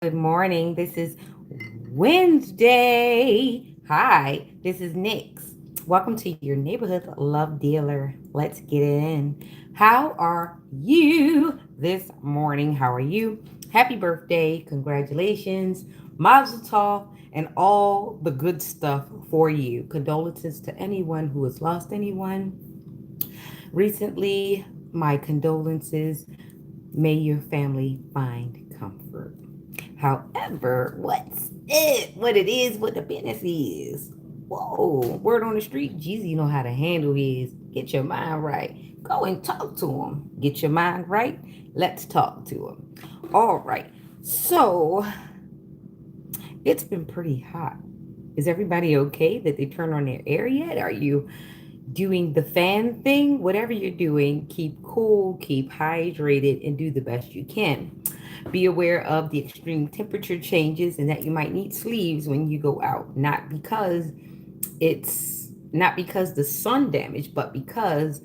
Good morning. This is Wednesday. Hi, this is Nix. Welcome to your neighborhood love dealer. Let's get it in. How are you this morning? How are you? Happy birthday. Congratulations. Mazel tov and all the good stuff for you. Condolences to anyone who has lost anyone recently. My condolences. May your family find comfort. However, what it is, what the business is. Whoa, word on the street, Jeezy know how to handle his. Get your mind right. Go and talk to him. Get your mind right. Let's talk to him. All right. So it's been pretty hot. Is everybody okay that they turn on their air yet? Are you doing the fan thing? Whatever you're doing, keep cool, keep hydrated, and do the best you can. Be aware of the extreme temperature changes and that you might need sleeves when you go out. Not because the sun damage, but because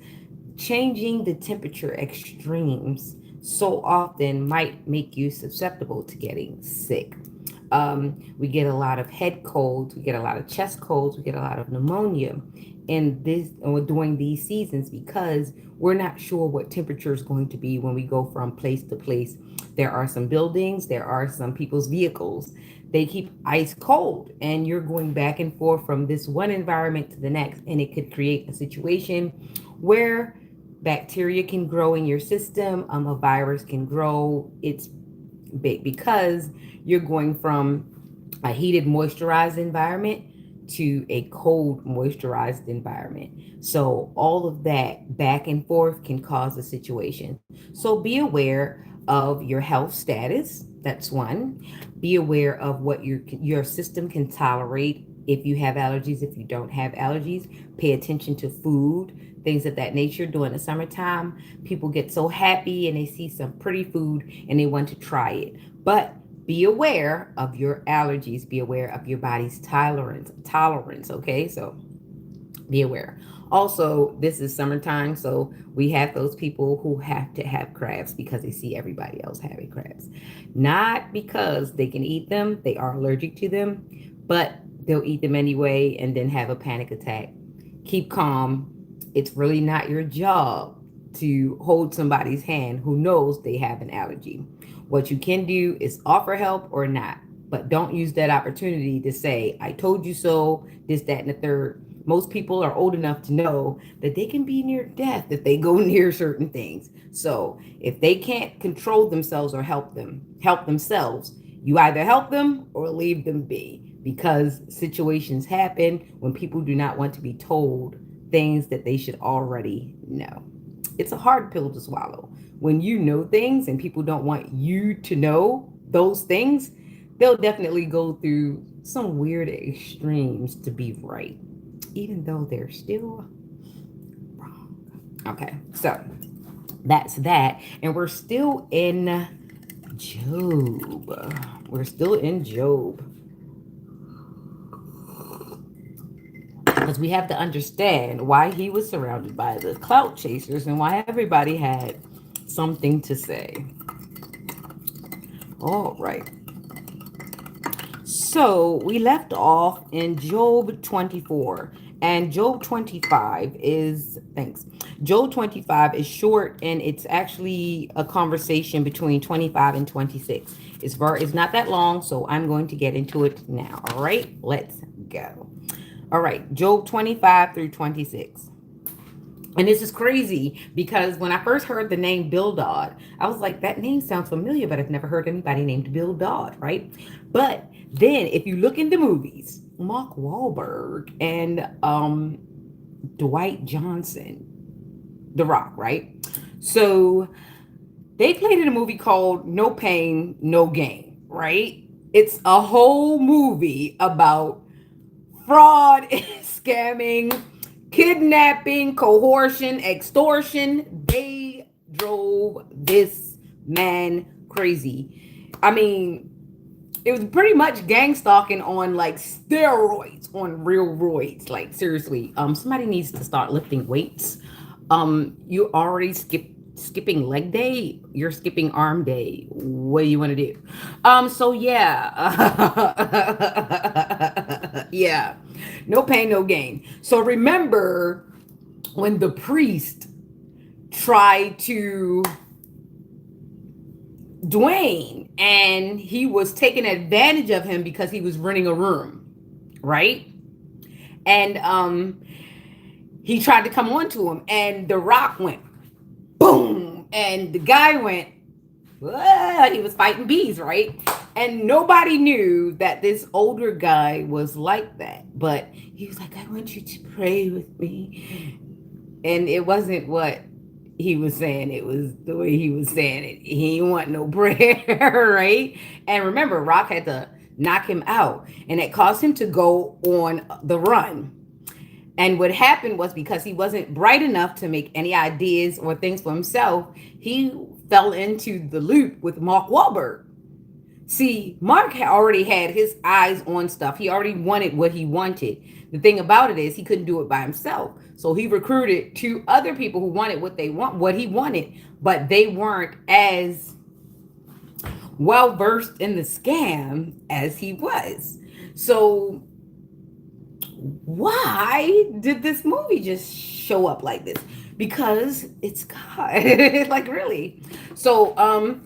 changing the temperature extremes so often might make you susceptible to getting sick. We get a lot of head colds, we get a lot of chest colds, we get a lot of pneumonia in this or during these seasons because we're not sure what temperature is going to be when we go from place to place. There are some buildings, there are some people's vehicles. They keep ice cold, and you're going back and forth from this one environment to the next, and it could create a situation where bacteria can grow in your system, a virus can grow. It's big because you're going from a heated, moisturized environment to a cold, moisturized environment. So, all of that back and forth can cause a situation. So, be aware of your health status. That's one. Be aware of what your system can tolerate. If you have allergies, if you don't have allergies, pay attention to food, things of that nature. During the summertime, people get so happy and they see some pretty food and they want to try it. But be aware of your allergies. Be aware of your body's tolerance. Okay, so be aware. Also, this is summertime, so we have those people who have to have crabs because they see everybody else having crabs. Not because they can eat them, they are allergic to them, but they'll eat them anyway and then have a panic attack. Keep calm. It's really not your job to hold somebody's hand who knows they have an allergy. What you can do is offer help or not, but don't use that opportunity to say, I told you so, this, that, and the third. Most people are old enough to know that they can be near death if they go near certain things. So if they can't control themselves or help themselves, you either help them or leave them be because situations happen when people do not want to be told things that they should already know. It's a hard pill to swallow. When you know things and people don't want you to know those things, they'll definitely go through some weird extremes to be right, even though they're still wrong. Okay, so that's that. And we're still in Job. We're still in Job. Because we have to understand why he was surrounded by the clout chasers and why everybody had something to say. All right. So we left off in Job 24, and Job 25 is, thanks. Job 25 is short, and it's actually a conversation between 25 and 26. It's not that long, so I'm going to get into it now. All right, let's go. All right, Job 25 through 26. And this is crazy because when I first heard the name Bildad, I was like, that name sounds familiar, but I've never heard anybody named Bildad, right? But then if you look in the movies, Mark Wahlberg and Dwight Johnson, The Rock, right? So they played in a movie called No Pain, No Gain, right? It's a whole movie about fraud, scamming, kidnapping, coercion, extortion. They drove this man crazy. I mean, it was pretty much gang stalking on like steroids, on real roids. Like seriously, somebody needs to start lifting weights. You already skipped skipping leg day, you're skipping arm day. What do you want to do? So yeah. Yeah. No pain, no gain. So remember when the priest tried to Dwayne and he was taking advantage of him because he was renting a room, right? And he tried to come on to him and the rock went boom and the guy went he was fighting bees, right? And nobody knew that this older guy was like that. But he was like, I want you to pray with me. And it wasn't what he was saying, it was the way he was saying it. He didn't want no prayer, right? And remember, Rock had to knock him out, and it caused him to go on the run. And what happened was because he wasn't bright enough to make any ideas or things for himself, he fell into the loop with Mark Wahlberg. See, Mark had already had his eyes on stuff. He already wanted what he wanted. The thing about it is he couldn't do it by himself. So he recruited two other people who wanted what he wanted, but they weren't as well versed in the scam as he was. So why did this movie just show up like this? Because it's God. Like really. So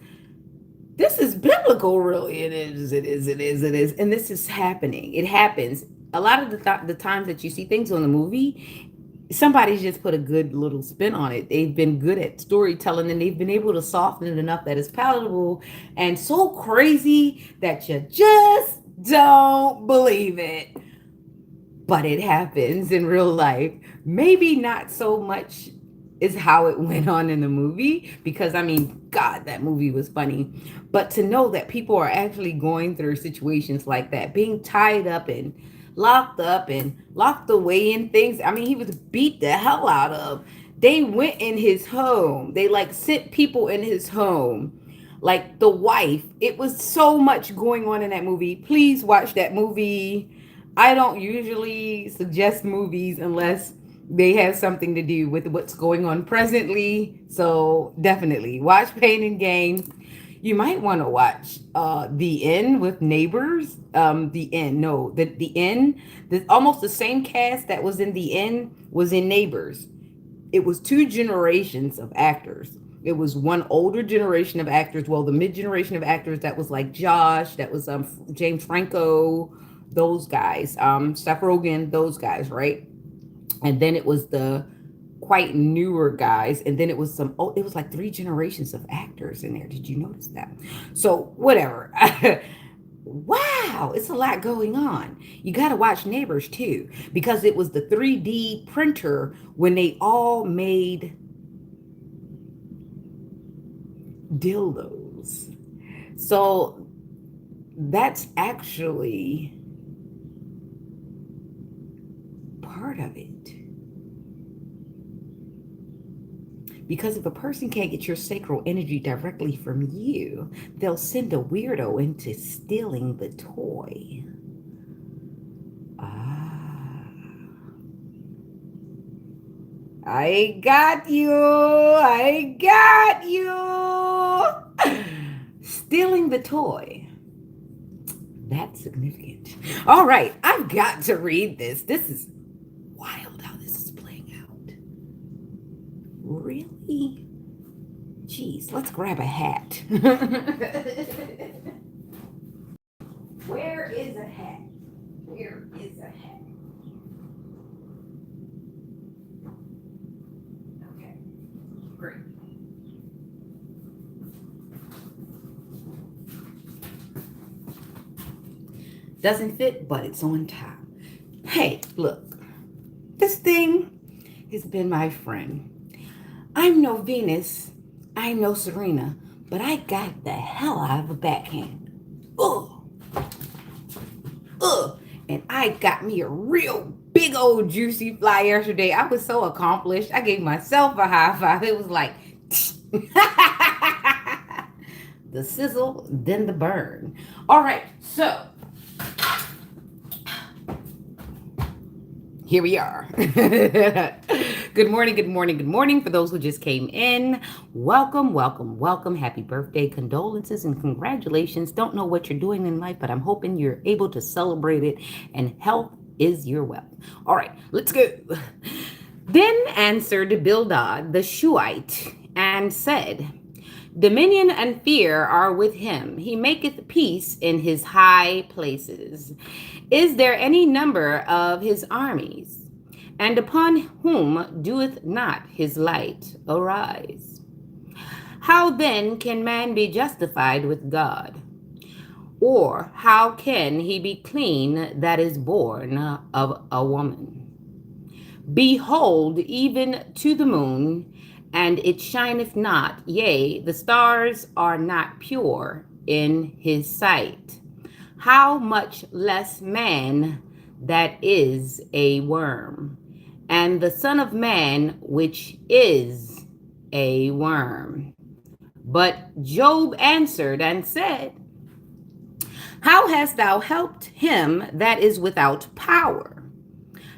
this is biblical, really. It is. And this is happening. It happens. A lot of the times that you see things on the movie, somebody's just put a good little spin on it. They've been good at storytelling and they've been able to soften it enough that it's palatable and so crazy that you just don't believe it. But it happens in real life. Maybe not so much is how it went on in the movie, because I mean, God, that movie was funny. But to know that people are actually going through situations like that, being tied up and locked away in things. I mean, he was beat the hell out of. They went in his home. They like sent people in his home. Like the wife. It was so much going on in that movie. Please watch that movie. I don't usually suggest movies unless they have something to do with what's going on presently. So definitely watch Pain and Gain. You might want to watch The End with Neighbors. The End, no, the End. Almost the same cast that was in The End was in Neighbors. It was two generations of actors. It was one older generation of actors. Well, the mid generation of actors that was like Josh, that was James Franco, those guys, Seth Rogen, those guys, right? And then it was the quite newer guys, and then it was it was like three generations of actors in there. Did you notice that? So whatever. Wow, it's a lot going on. You got to watch Neighbors too, because it was the 3D printer when they all made dildos. So that's actually part of it. Because if a person can't get your sacral energy directly from you, they'll send a weirdo into stealing the toy. Ah. I got you. I got you. Stealing the toy. That's significant. All right, I've got to read this. This is wild how this is playing out. Really? Jeez, let's grab a hat. Where is a hat? Where is a hat? Okay, great. Doesn't fit, but it's on top. Hey, look, this thing has been my friend. I'm no Venus, I'm no Serena, but I got the hell out of a backhand. Ugh. Ugh. And I got me a real big old juicy fly yesterday. I was so accomplished. I gave myself a high five. It was like the sizzle, then the burn. All right, so here we are. Good morning, good morning, good morning. For those who just came in, welcome, welcome, welcome. Happy birthday, condolences, and congratulations. Don't know what you're doing in life, but I'm hoping you're able to celebrate it, and health is your wealth. All right, let's go. Then answered Bildad the Shuhite and said, Dominion and fear are with him. He maketh peace in his high places. Is there any number of his armies? And upon whom doeth not his light arise? How then can man be justified with God? Or how can he be clean that is born of a woman? Behold, even to the moon, and it shineth not, yea, the stars are not pure in his sight. How much less man that is a worm, and the Son of Man, which is a worm. But Job answered and said, How hast thou helped him that is without power?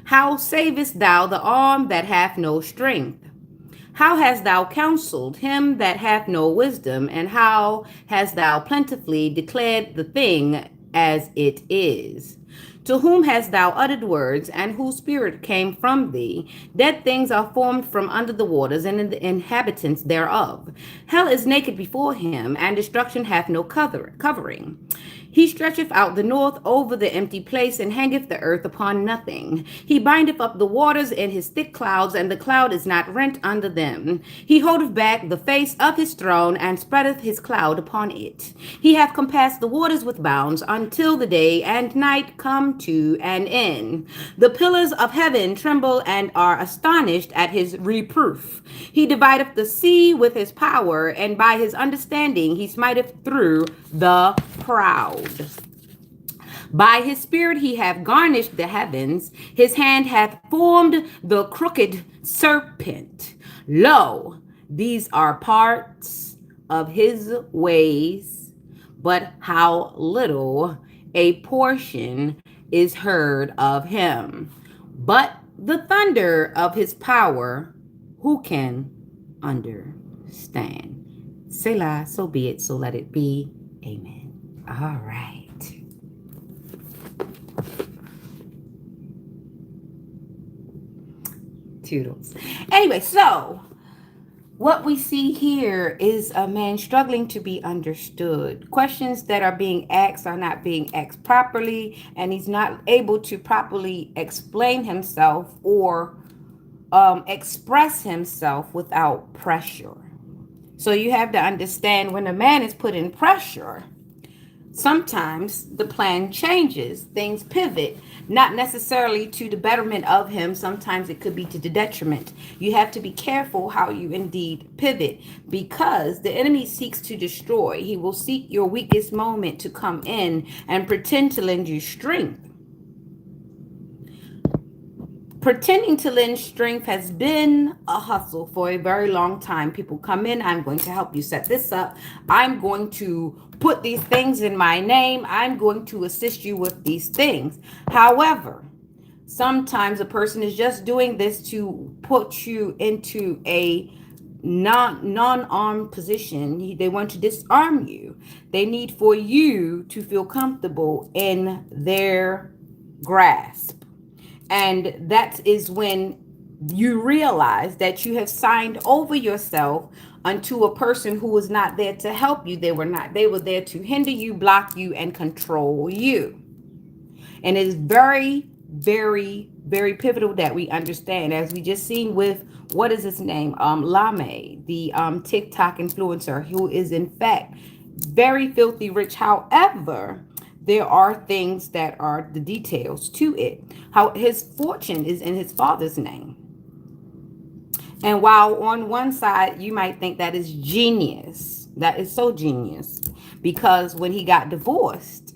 How savest thou the arm that hath no strength? How hast thou counseled him that hath no wisdom? And how hast thou plentifully declared the thing as it is? To whom hast thou uttered words, and whose spirit came from thee? Dead things are formed from under the waters, and in the inhabitants thereof. Hell is naked before him, and destruction hath no covering. He stretcheth out the north over the empty place, and hangeth the earth upon nothing. He bindeth up the waters in his thick clouds, and the cloud is not rent under them. He holdeth back the face of his throne, and spreadeth his cloud upon it. He hath compassed the waters with bounds, until the day and night come to an end. The pillars of heaven tremble and are astonished at his reproof. He divideth the sea with his power, and by his understanding he smiteth through the proud. By his spirit he hath garnished the heavens. His hand hath formed the crooked serpent. Lo, these are parts of his ways, but how little a portion is heard of him. But the thunder of his power, who can understand? Selah, so be it, so let it be. Amen. All right. Toodles. Anyway, so what we see here is a man struggling to be understood. Questions that are being asked are not being asked properly, and he's not able to properly explain himself or express himself without pressure. So you have to understand, when a man is put in pressure, sometimes the plan changes, things pivot, not necessarily to the betterment of him. Sometimes it could be to the detriment. You have to be careful how you indeed pivot, because the enemy seeks to destroy. He will seek your weakest moment to come in and pretend to lend you strength. Pretending to lend strength has been a hustle for a very long time. People come in, I'm going to help you set this up. I'm going to put these things in my name. I'm going to assist you with these things. However, sometimes a person is just doing this to put you into a non-armed position. They want to disarm you. They need for you to feel comfortable in their grasp. And that is when you realize that you have signed over yourself unto a person who was not there to help you. They were there to hinder you, block you, and control you. And it is very, very, very pivotal that we understand, as we just seen with, what is his name? Lame, the TikTok influencer, who is in fact very filthy rich. However, there are things that are the details to it. How his fortune is in his father's name. And while on one side you might think that is genius, that is so genius, because when he got divorced,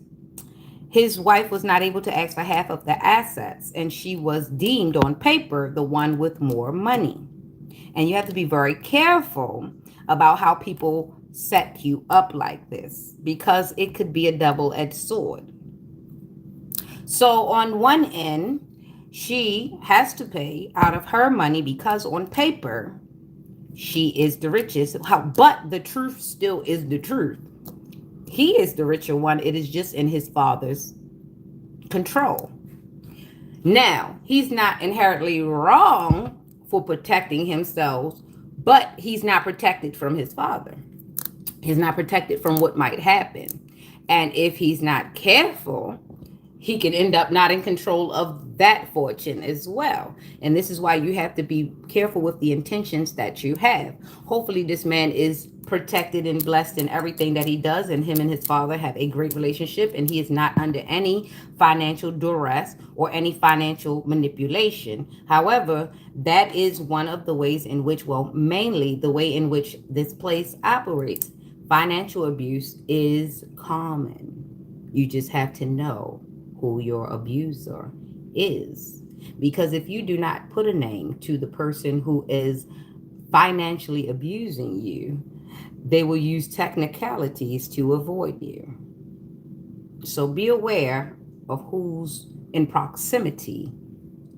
his wife was not able to ask for half of the assets, and she was deemed on paper the one with more money. And you have to be very careful about how people set you up like this, because it could be a double-edged sword. So on one end, She has to pay out of her money because on paper she is the richest. But the truth still is the truth. He is the richer one. It is just in his father's control. Now, he's not inherently wrong for protecting himself, but he's not protected from his father. He's not protected from what might happen. And if he's not careful, he can end up not in control of that fortune as well. And this is why you have to be careful with the intentions that you have. Hopefully, this man is protected and blessed in everything that he does, and him and his father have a great relationship, and he is not under any financial duress or any financial manipulation. However, that is one of the ways in which, well, mainly the way in which this place operates. Financial abuse is common. You just have to know who your abuser is. Because if you do not put a name to the person who is financially abusing you, they will use technicalities to avoid you. So be aware of who's in proximity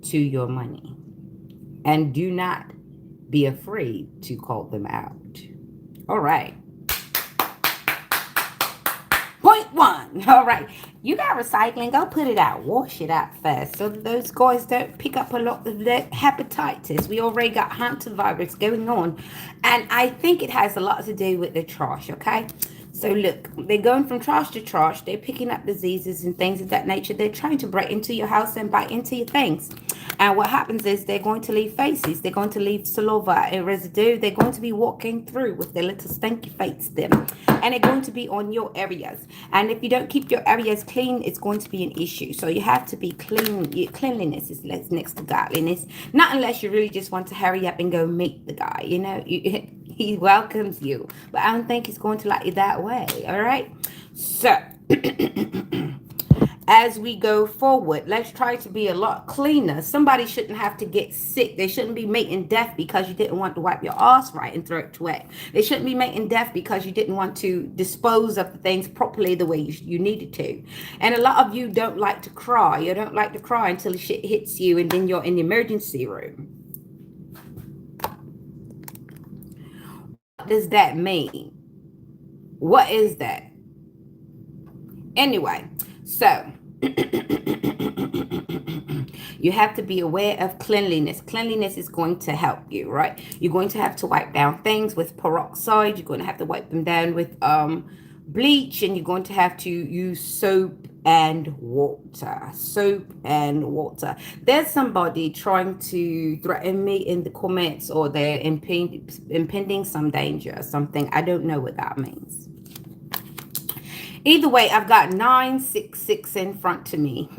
to your money. And do not be afraid to call them out. All right. Point one. All right. You got recycling. Go put it out. Wash it out first so that those guys don't pick up a lot of the hepatitis. We already got hantavirus going on. And I think it has a lot to do with the trash, okay? So look, they're going from trash to trash. They're picking up diseases and things of that nature. They're trying to break into your house and bite into your things. And what happens is they're going to leave faces. They're going to leave saliva and residue. They're going to be walking through with their little stinky face them. And they're going to be on your areas. And if you don't keep your areas clean, it's going to be an issue. So you have to be clean. Cleanliness is next to godliness. Not unless you really just want to hurry up and go meet the guy. You know, he welcomes you. But I don't think he's going to like you that way. All right. So as we go forward, let's try to be a lot cleaner. Somebody shouldn't have to get sick. They shouldn't be making death because you didn't want to wipe your ass right and throw it away. They shouldn't be making death because you didn't want to dispose of the things properly the way you needed to. And a lot of you don't like to cry. You don't like to cry until the shit hits you and then you're in the emergency room. What does that mean? What is that? Anyway, so you have to be aware of cleanliness. Cleanliness is going to help you, right? You're going to have to wipe down things with peroxide. You're going to have to wipe them down with bleach, and you're going to have to use soap and water. Soap and water. There's somebody trying to threaten me in the comments, or they're impending some danger or something. I don't know what that means. Either way, I've got 966 in front of me.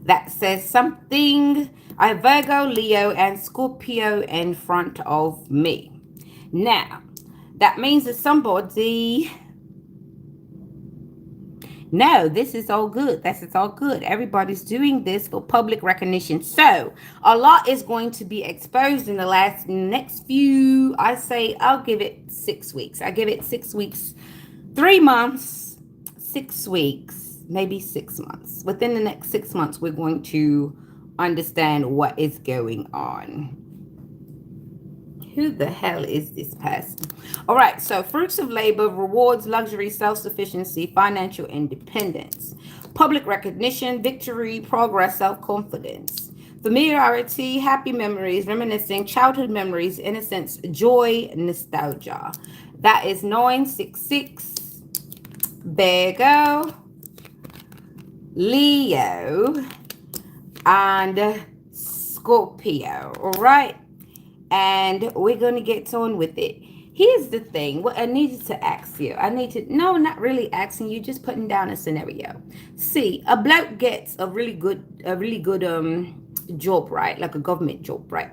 That says something. I have Virgo, Leo, and Scorpio in front of me. Now, that means that somebody... No, this is all good. This is all good. Everybody's doing this for public recognition. So a lot is going to be exposed in the next few, I say, I'll give it 6 weeks. I give it 6 weeks, 3 months, 6 weeks, maybe 6 months. Within the next 6 months, we're going to understand what is going on. Who the hell is this person? All right, so fruits of labor, rewards, luxury, self-sufficiency, financial independence, public recognition, victory, progress, self-confidence, familiarity, happy memories, reminiscing, childhood memories, innocence, joy, nostalgia. That is 966. Virgo, Leo, and Scorpio. All right. And we're going to get on with it. Here's the thing. What I needed to ask you. No, not really asking you, just putting down a scenario. See, a bloke gets a really good job, right? Like a government job, right?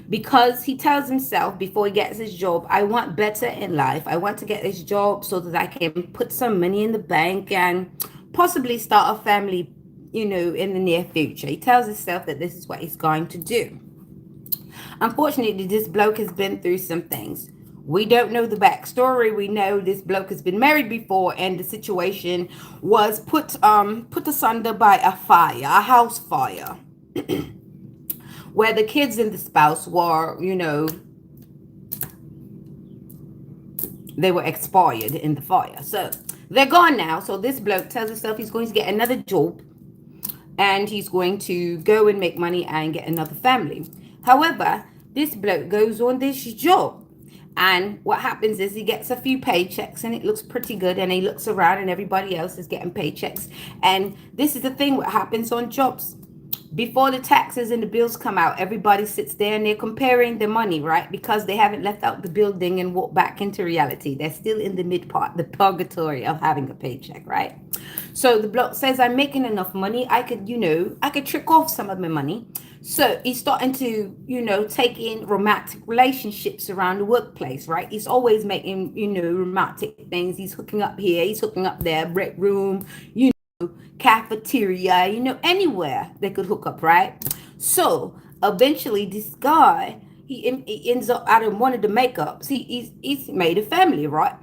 Because he tells himself before he gets his job, I want better in life. I want to get this job so that I can put some money in the bank and possibly start a family, in the near future. He tells himself that this is what he's going to do. Unfortunately, this bloke has been through some things. We don't know the backstory. We know this bloke has been married before, and the situation was put asunder by a house fire. where the kids and the spouse were, they were expired in the fire. So they're gone now. So this bloke tells himself he's going to get another job and he's going to go and make money and get another family. However, this bloke goes on this job, and what happens is he gets a few paychecks and it looks pretty good, and he looks around and everybody else is getting paychecks. And this is the thing what happens on jobs. Before the taxes and the bills come out, everybody sits there and they're comparing the money, right? Because they haven't left out the building and walked back into reality. They're still in the mid part, the purgatory of having a paycheck, right? So the bloke says, I'm making enough money. I could trick off some of my money. So he's starting to, take in romantic relationships around the workplace, right? He's always making, romantic things. He's hooking up here, he's hooking up there, break room, cafeteria, anywhere they could hook up, right? So eventually this guy, he ends up out of one of the makeups. He's made a family, right?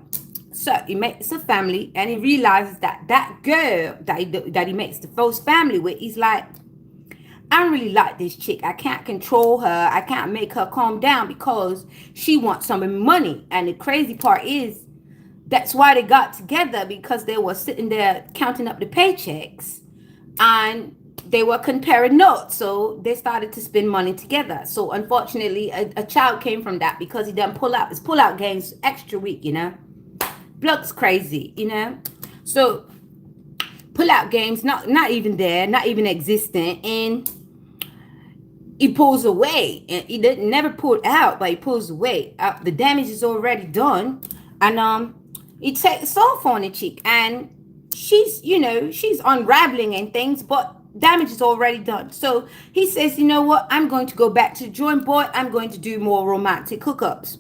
So he makes a family, and he realizes that girl that he makes the first family with, he's like, I don't really like this chick. I can't control her. I can't make her calm down because she wants some money. And the crazy part is, that's why they got together, because they were sitting there counting up the paychecks and they were comparing notes. So they started to spend money together. So unfortunately, a child came from that, because he done pull out his pull-out games extra week, Bloke's crazy, So pull-out games, not even there, not even existent. And he pulls away, and he didn't never pull out, but he pulls away. The damage is already done. And he takes off on the chick, and she's unraveling and things, but damage is already done. So he says, you know what? I'm going to go back to the drawing board. I'm going to do more romantic hookups.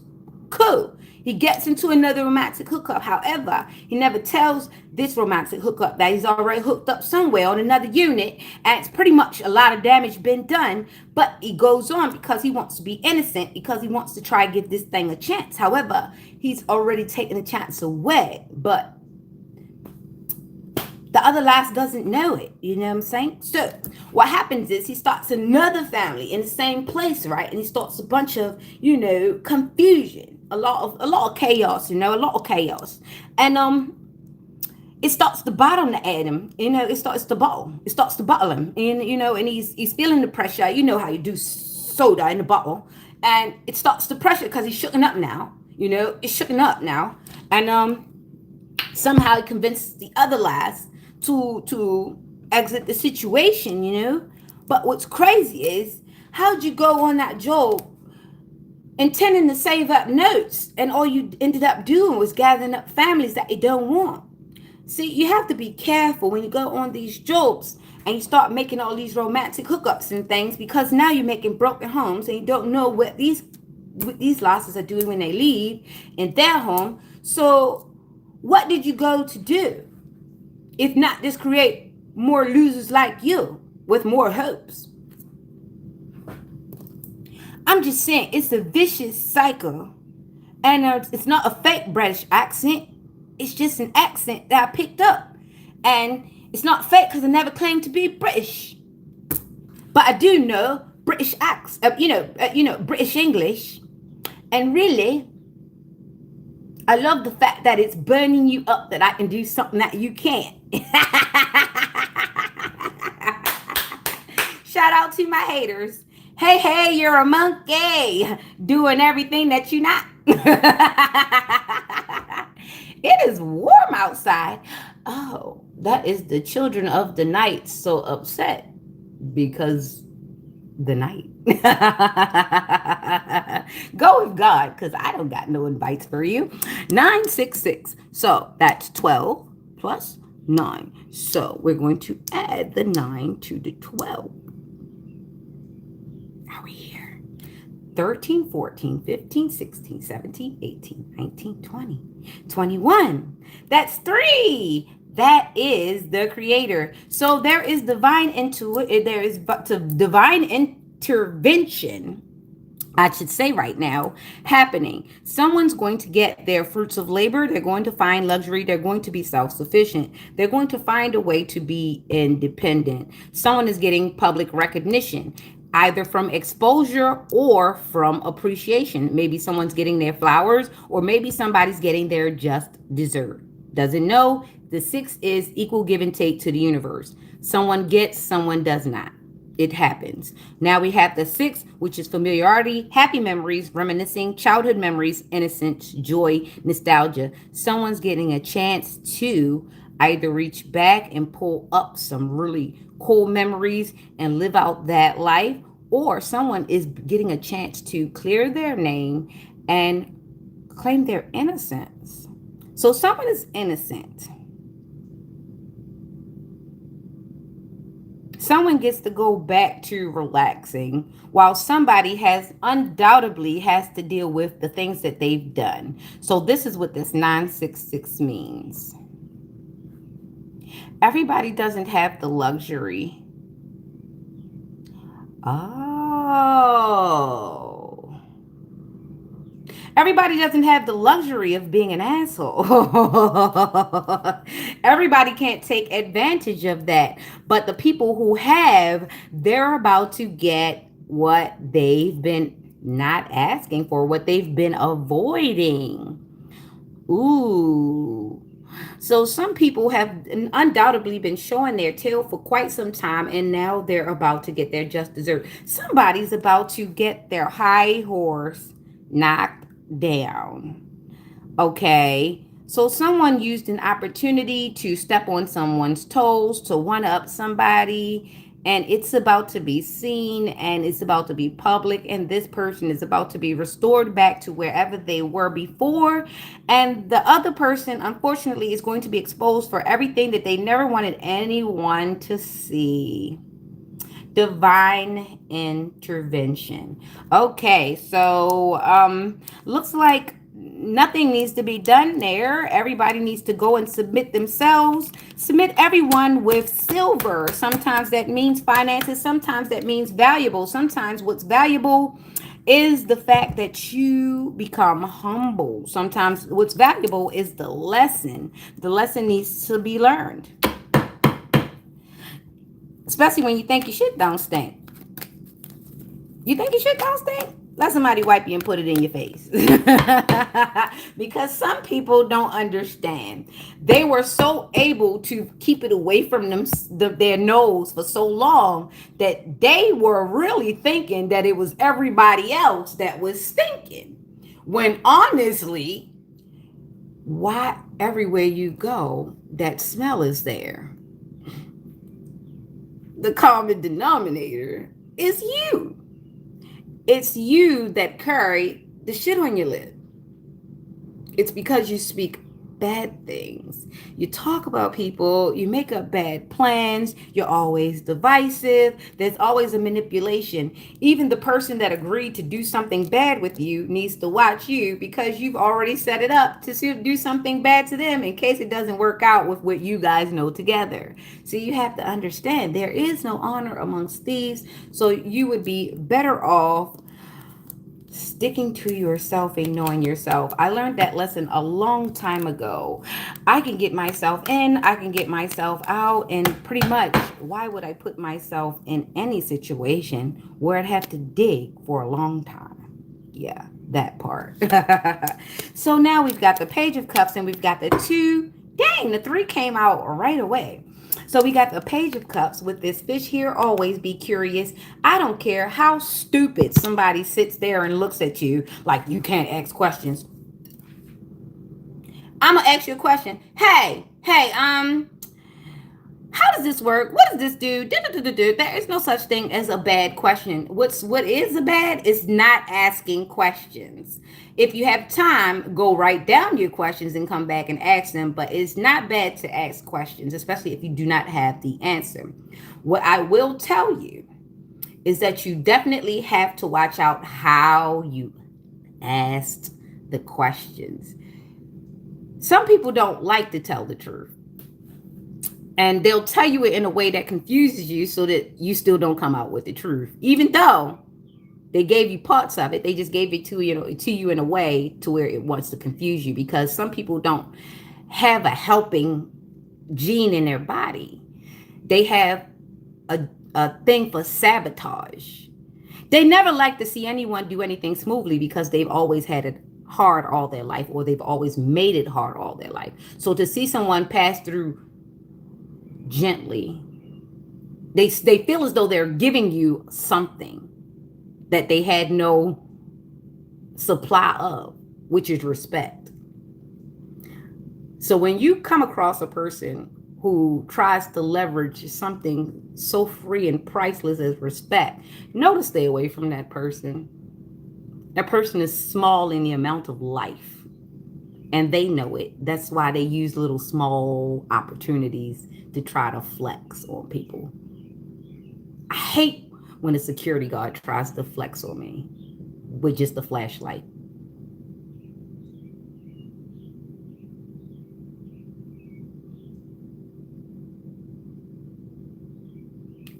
Cool. He gets into another romantic hookup. However, he never tells this romantic hookup that he's already hooked up somewhere on another unit, and it's pretty much a lot of damage been done. But he goes on because he wants to be innocent, because he wants to try and give this thing a chance. However, he's already taken the chance away, but the other lass doesn't know it. You know what I'm saying? So what happens is he starts another family in the same place, right? And he starts a bunch of, confusion, a lot of chaos, a lot of chaos. And it starts to bottle him, it starts to bottle him. And he's feeling the pressure. You know how you do soda in the bottle. And it starts to pressure because he's shooken up now. It's shooken up now. And somehow he convinces the other lass to exit the situation, But what's crazy is, how'd you go on that job intending to save up notes, and all you ended up doing was gathering up families that you don't want? See, you have to be careful when you go on these jobs and you start making all these romantic hookups and things, because now you're making broken homes, and you don't know what these losses are doing when they leave in their home. So what did you go to do, if not just create more losers like you with more hopes? I'm just saying, it's a vicious cycle. And it's not a fake British accent. It's just an accent that I picked up. And it's not fake because I never claimed to be British. But I do know British accent, British English. And really, I love the fact that it's burning you up that I can do something that you can't. Shout out to my haters. Hey, you're a monkey doing everything that you're not. It is warm outside. Oh, that is the children of the night so upset because the night. Go with God, because I don't got no invites for you. 966. So that's 12 plus 9. So we're going to add the 9 to the 12. Are we here? 13, 14, 15, 16, 17, 18, 19, 20, 21. That's 3. That is the creator. So there is divine divine intervention I should say right now, happening. Someone's going to get their fruits of labor. They're going to find luxury. They're going to be self sufficient. They're going to find a way to be independent. Someone is getting public recognition, either from exposure or from appreciation. Maybe someone's getting their flowers, or maybe somebody's getting their just dessert. Doesn't know. The six is equal give and take to the universe. Someone gets, someone does not. It happens. Now we have the six, which is familiarity, happy memories, reminiscing, childhood memories, innocence, joy, nostalgia. Someone's getting a chance to either reach back and pull up some really cool memories and live out that life, or someone is getting a chance to clear their name and claim their innocence. So someone is innocent. Someone gets to go back to relaxing while somebody has undoubtedly has to deal with the things that they've done. So this is what this 966 means. Everybody doesn't have the luxury. Oh. Everybody doesn't have the luxury of being an asshole. Everybody can't take advantage of that. But the people who have, they're about to get what they've been not asking for, what they've been avoiding. Ooh. So some people have undoubtedly been showing their tail for quite some time, and now they're about to get their just dessert. Somebody's about to get their high horse knocked down. Okay. So someone used an opportunity to step on someone's toes, to one up somebody, and it's about to be seen and it's about to be public, and this person is about to be restored back to wherever they were before, and the other person unfortunately is going to be exposed for everything that they never wanted anyone to see. Divine intervention. Okay, so looks like nothing needs to be done there. Everybody needs to go and submit themselves. Submit everyone with silver. Sometimes that means finances, sometimes that means valuable. Sometimes what's valuable is the fact that you become humble. Sometimes what's valuable is the lesson. The lesson needs to be learned, especially when you think your shit don't stink. You think your shit don't stink? Let somebody wipe you and put it in your face. Because some people don't understand. They were so able to keep it away from their nose for so long that they were really thinking that it was everybody else that was stinking. When honestly, why everywhere you go, that smell is there. The common denominator is you. It's you that carry the shit on your lip. It's because you speak bad things. You talk about people, you make up bad plans, you're always divisive, there's always a manipulation. Even the person that agreed to do something bad with you needs to watch you, because you've already set it up to do something bad to them in case it doesn't work out with what you guys know together. So you have to understand there is no honor amongst thieves, so you would be better off sticking to yourself and knowing yourself. I learned that lesson a long time ago. I can get myself in, I can get myself out, and pretty much, why would I put myself in any situation where I'd have to dig for a long time? Yeah, that part. So now we've got the Page of Cups and we've got the two. Dang, the three came out right away. So we got the Page of Cups with this fish here. Always be curious. I don't care how stupid somebody sits there and looks at you like you can't ask questions. I'm gonna ask you a question. Hey, how does this work? What does this do? There is no such thing as a bad question. What is a bad is not asking questions. If you have time, go write down your questions and come back and ask them. But it's not bad to ask questions, especially if you do not have the answer. What I will tell you is that you definitely have to watch out how you asked the questions. Some people don't like to tell the truth. And they'll tell you it in a way that confuses you so that you still don't come out with the truth. Even though They gave you parts of it. They just gave it to you in a way to where it wants to confuse you, because some people don't have a helping gene in their body. They have a, a thing for sabotage. They never like to see anyone do anything smoothly because they've always had it hard all their life, or they've always made it hard all their life. So to see someone pass through gently, they feel as though they're giving you something that they had no supply of, which is respect. So when you come across a person who tries to leverage something so free and priceless as respect, know to stay away from that person. That person is small in the amount of life, and they know it. That's why they use little small opportunities to try to flex on people. I hate when a security guard tries to flex on me with just a flashlight.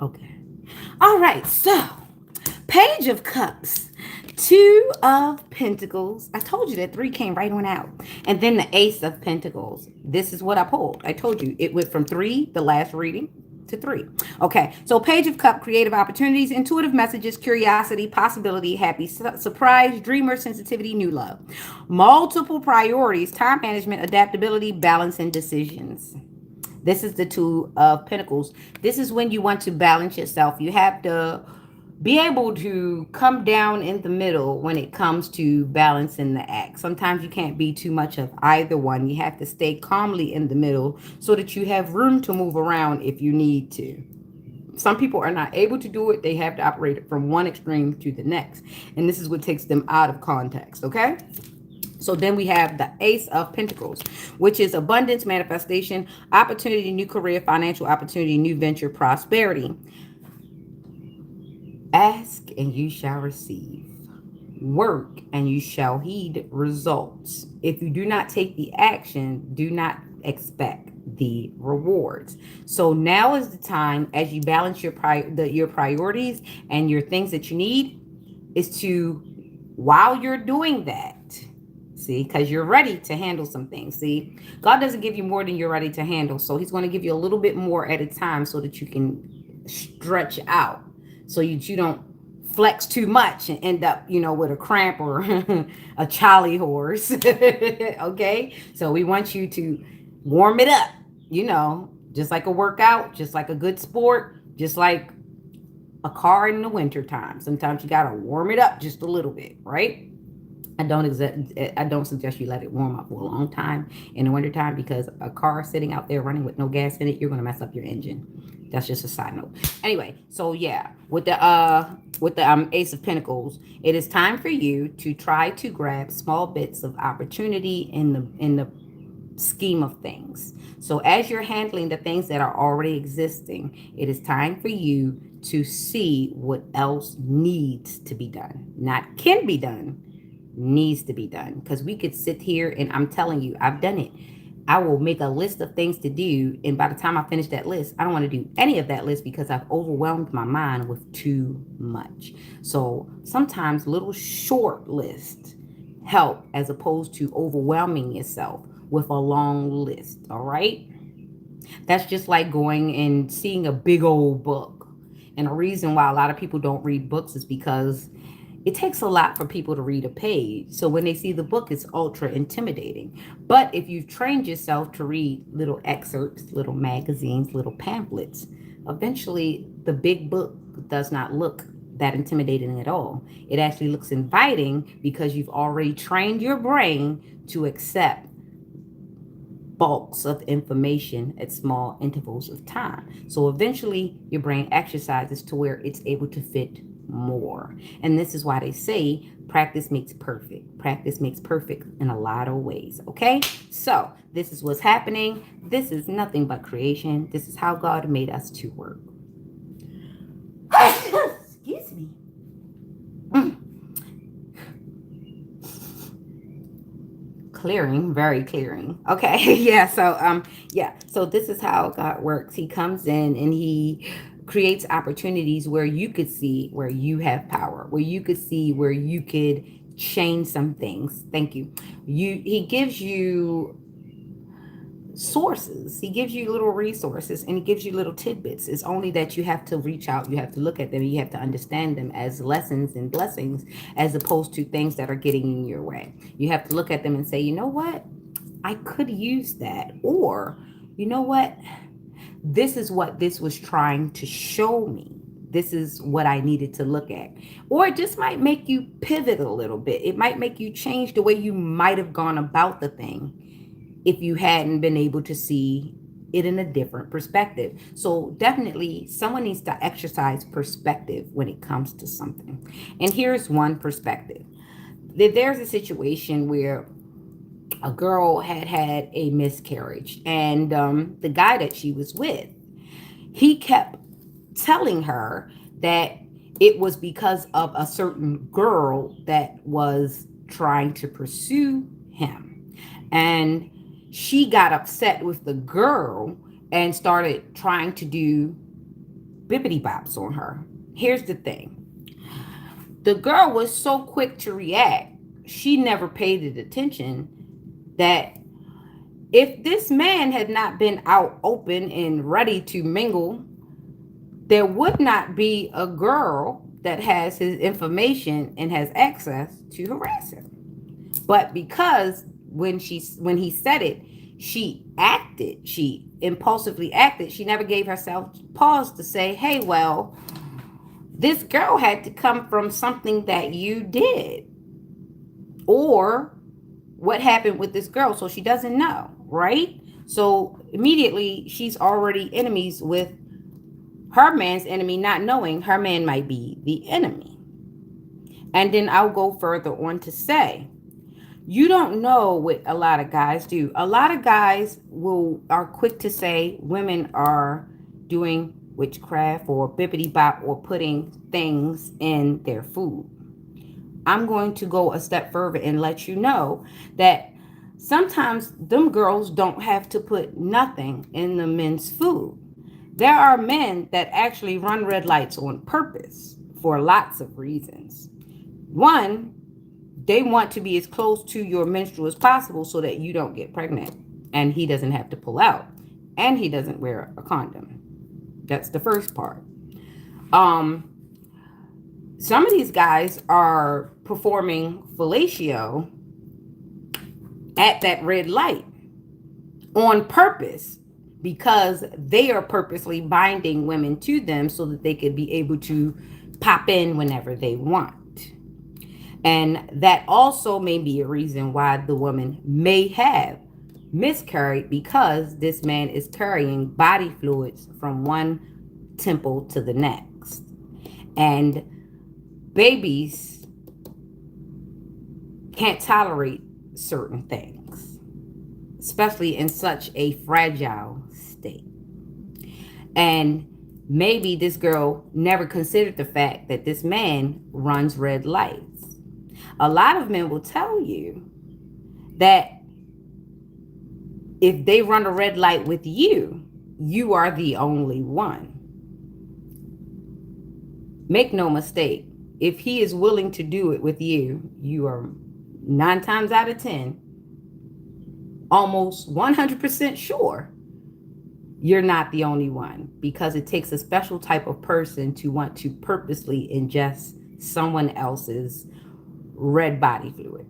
Okay. All right. So, Page of Cups, Two of Pentacles. I told you that three came right on out. And then the Ace of Pentacles. This is what I pulled. I told you it went from three, the last reading, to three. Okay. So, Page of Cup, creative opportunities, intuitive messages, curiosity, possibility, happy surprise, dreamer, sensitivity, new love. Multiple priorities, time management, adaptability, balance, and decisions. This is the Two of Pentacles. This is when you want to balance yourself. You have to be able to come down in the middle when it comes to balancing the act. Sometimes you can't be too much of either one. You have to stay calmly in the middle so that you have room to move around if you need to. Some people are not able to do it. They have to operate it from one extreme to the next. And this is what takes them out of context, okay? So then we have the Ace of Pentacles, which is abundance, manifestation, opportunity, new career, financial opportunity, new venture, prosperity. Ask and you shall receive. Work and you shall heed results. If you do not take the action, do not expect the rewards. So now is the time, as you balance your priorities and your things that you need, is to, while you're doing that, see, because you're ready to handle some things. See, God doesn't give you more than you're ready to handle. So he's going to give you a little bit more at a time so that you can stretch out, so you don't flex too much and end up, with a cramp or a charley horse. Okay. So we want you to warm it up, just like a workout, just like a good sport, just like a car in the winter time. Sometimes you got to warm it up just a little bit, right? I don't suggest you let it warm up for a long time in the wintertime, because a car sitting out there running with no gas in it, you're gonna mess up your engine. That's just a side note. Anyway, so yeah, with the Ace of Pentacles, it is time for you to try to grab small bits of opportunity in the scheme of things. So as you're handling the things that are already existing, it is time for you to see what else needs to be done. Not can be done, needs to be done. Because we could sit here and I'm telling you, I've done it. I will make a list of things to do, and by the time I finish that list, I don't want to do any of that list because I've overwhelmed my mind with too much. So sometimes little short lists help, as opposed to overwhelming yourself with a long list. All right. That's just like going and seeing a big old book. And the reason why a lot of people don't read books is because it takes a lot for people to read a page. So when they see the book, it's ultra intimidating. But if you've trained yourself to read little excerpts, little magazines, little pamphlets, eventually the big book does not look that intimidating at all. It actually looks inviting because you've already trained your brain to accept bulks of information at small intervals of time. So eventually your brain exercises to where it's able to fit more. And this is why they say practice makes perfect. Practice makes perfect in a lot of ways. Okay. So this is what's happening. This is nothing but creation. This is how God made us to work. Excuse me. Clearing, very clearing. Okay. Yeah. So this is how God works. He comes in and he creates opportunities where you could see where you have power, where you could see where you could change some things. Thank you. He gives you sources. He gives you little resources and he gives you little tidbits. It's only that you have to reach out, you have to look at them, you have to understand them as lessons and blessings as opposed to things that are getting in your way. You have to look at them and say, you know what? I could use that. Or, you know what? This is what this was trying to show me. This is what I needed to look at. Or it just might make you pivot a little bit. It might make you change the way you might have gone about the thing if you hadn't been able to see it in a different perspective. So definitely someone needs to exercise perspective when it comes to something. And here's one perspective. There's a situation where a girl had a miscarriage, and the guy that she was with, he kept telling her that it was because of a certain girl that was trying to pursue him. And she got upset with the girl and started trying to do bippity bops on her. Here's the thing. The girl was so quick to react, she never paid it attention that if this man had not been out open and ready to mingle, there would not be a girl that has his information and has access to harass him. But because when he said it, she impulsively acted. She never gave herself pause to say, hey, well, this girl had to come from something that you did. Or what happened with this girl? So she doesn't know, right? So immediately she's already enemies with her man's enemy, not knowing her man might be the enemy. And then I'll go further on to say, you don't know what a lot of guys do. A lot of guys are quick to say women are doing witchcraft or bippity bop or putting things in their food. I'm going to go a step further and let you know that sometimes them girls don't have to put nothing in the men's food. There are men that actually run red lights on purpose for lots of reasons. One, they want to be as close to your menstrual as possible so that you don't get pregnant and he doesn't have to pull out and he doesn't wear a condom. That's the first part. Some of these guys are performing fellatio at that red light on purpose because they are purposely binding women to them so that they could be able to pop in whenever they want. And that also may be a reason why the woman may have miscarried, because this man is carrying body fluids from one temple to the next. And babies can't tolerate certain things, especially in such a fragile state. And maybe this girl never considered the fact that this man runs red lights. A lot of men will tell you that if they run a red light with you, you are the only one. Make no mistake, if he is willing to do it with you, you are 9 times out of 10, almost 100% sure you're not the only one, because it takes a special type of person to want to purposely ingest someone else's red body fluid,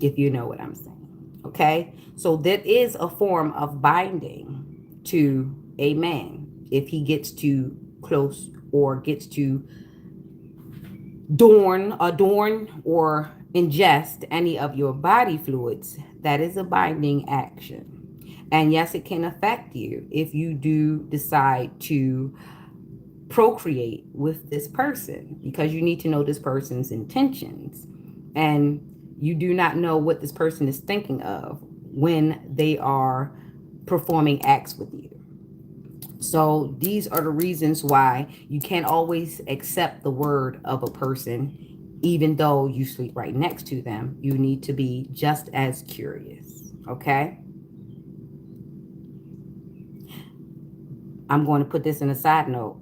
if you know what I'm saying. Okay, so that is a form of binding to a man if he gets too close or gets to adorn or ingest any of your body fluids. That is a binding action. And yes, it can affect you if you do decide to procreate with this person, because you need to know this person's intentions. And you do not know what this person is thinking of when they are performing acts with you. So these are the reasons why you can't always accept the word of a person, even though you sleep right next to them. You need to be just as curious, okay? I'm going to put this in a side note.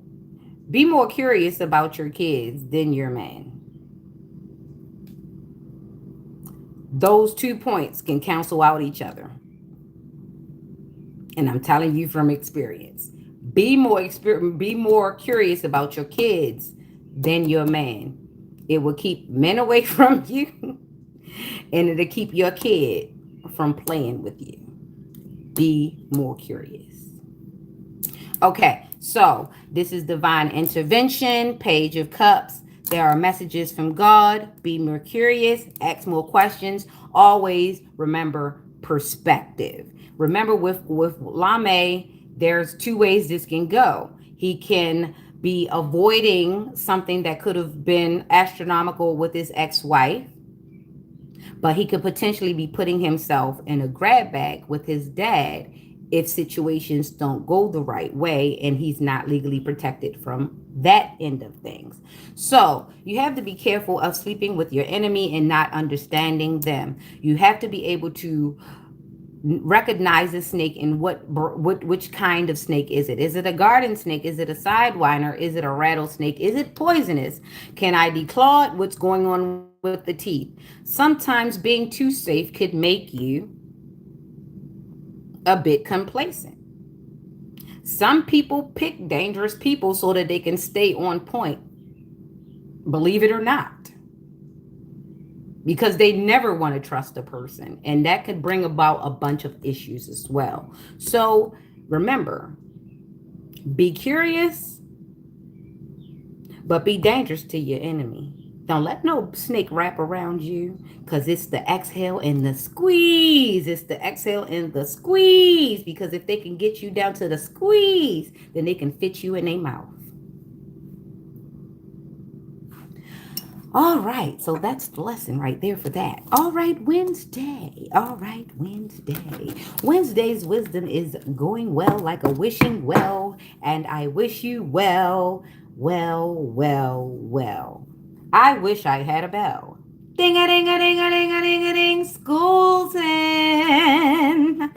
Be more curious about your kids than your man. Those 2 points can cancel out each other. And I'm telling you from experience. Be more curious about your kids than your man. It will keep men away from you and it'll keep your kid from playing with you. Be more curious. Okay, so this is divine intervention, page of cups. There are messages from God. Be more curious, ask more questions. Always remember perspective. Remember with Lame, there's two ways this can go. He can be avoiding something that could have been astronomical with his ex-wife, but he could potentially be putting himself in a grab bag with his dad if situations don't go the right way and he's not legally protected from that end of things. So you have to be careful of sleeping with your enemy and not understanding them. You have to be able to recognize a snake and which kind of snake is it? Is it a garden snake? Is it a sidewinder? Is it a rattlesnake? Is it poisonous? Can I declaw it? What's going on with the teeth? Sometimes being too safe could make you a bit complacent. Some people pick dangerous people so that they can stay on point, believe it or not, because they never want to trust a person, and that could bring about a bunch of issues as well. So remember, be curious, but be dangerous to your enemy. Don't let no snake wrap around you, because it's the exhale and the squeeze. It's the exhale and the squeeze, because if they can get you down to the squeeze, then they can fit you in their mouth. All right, so that's the lesson right there for that. All right, Wednesday. All right, Wednesday. Wednesday's wisdom is going well like a wishing well, and I wish you well, well, well, well. I wish I had a bell. Ding a ding a ding a ding a ding a ding. School's in.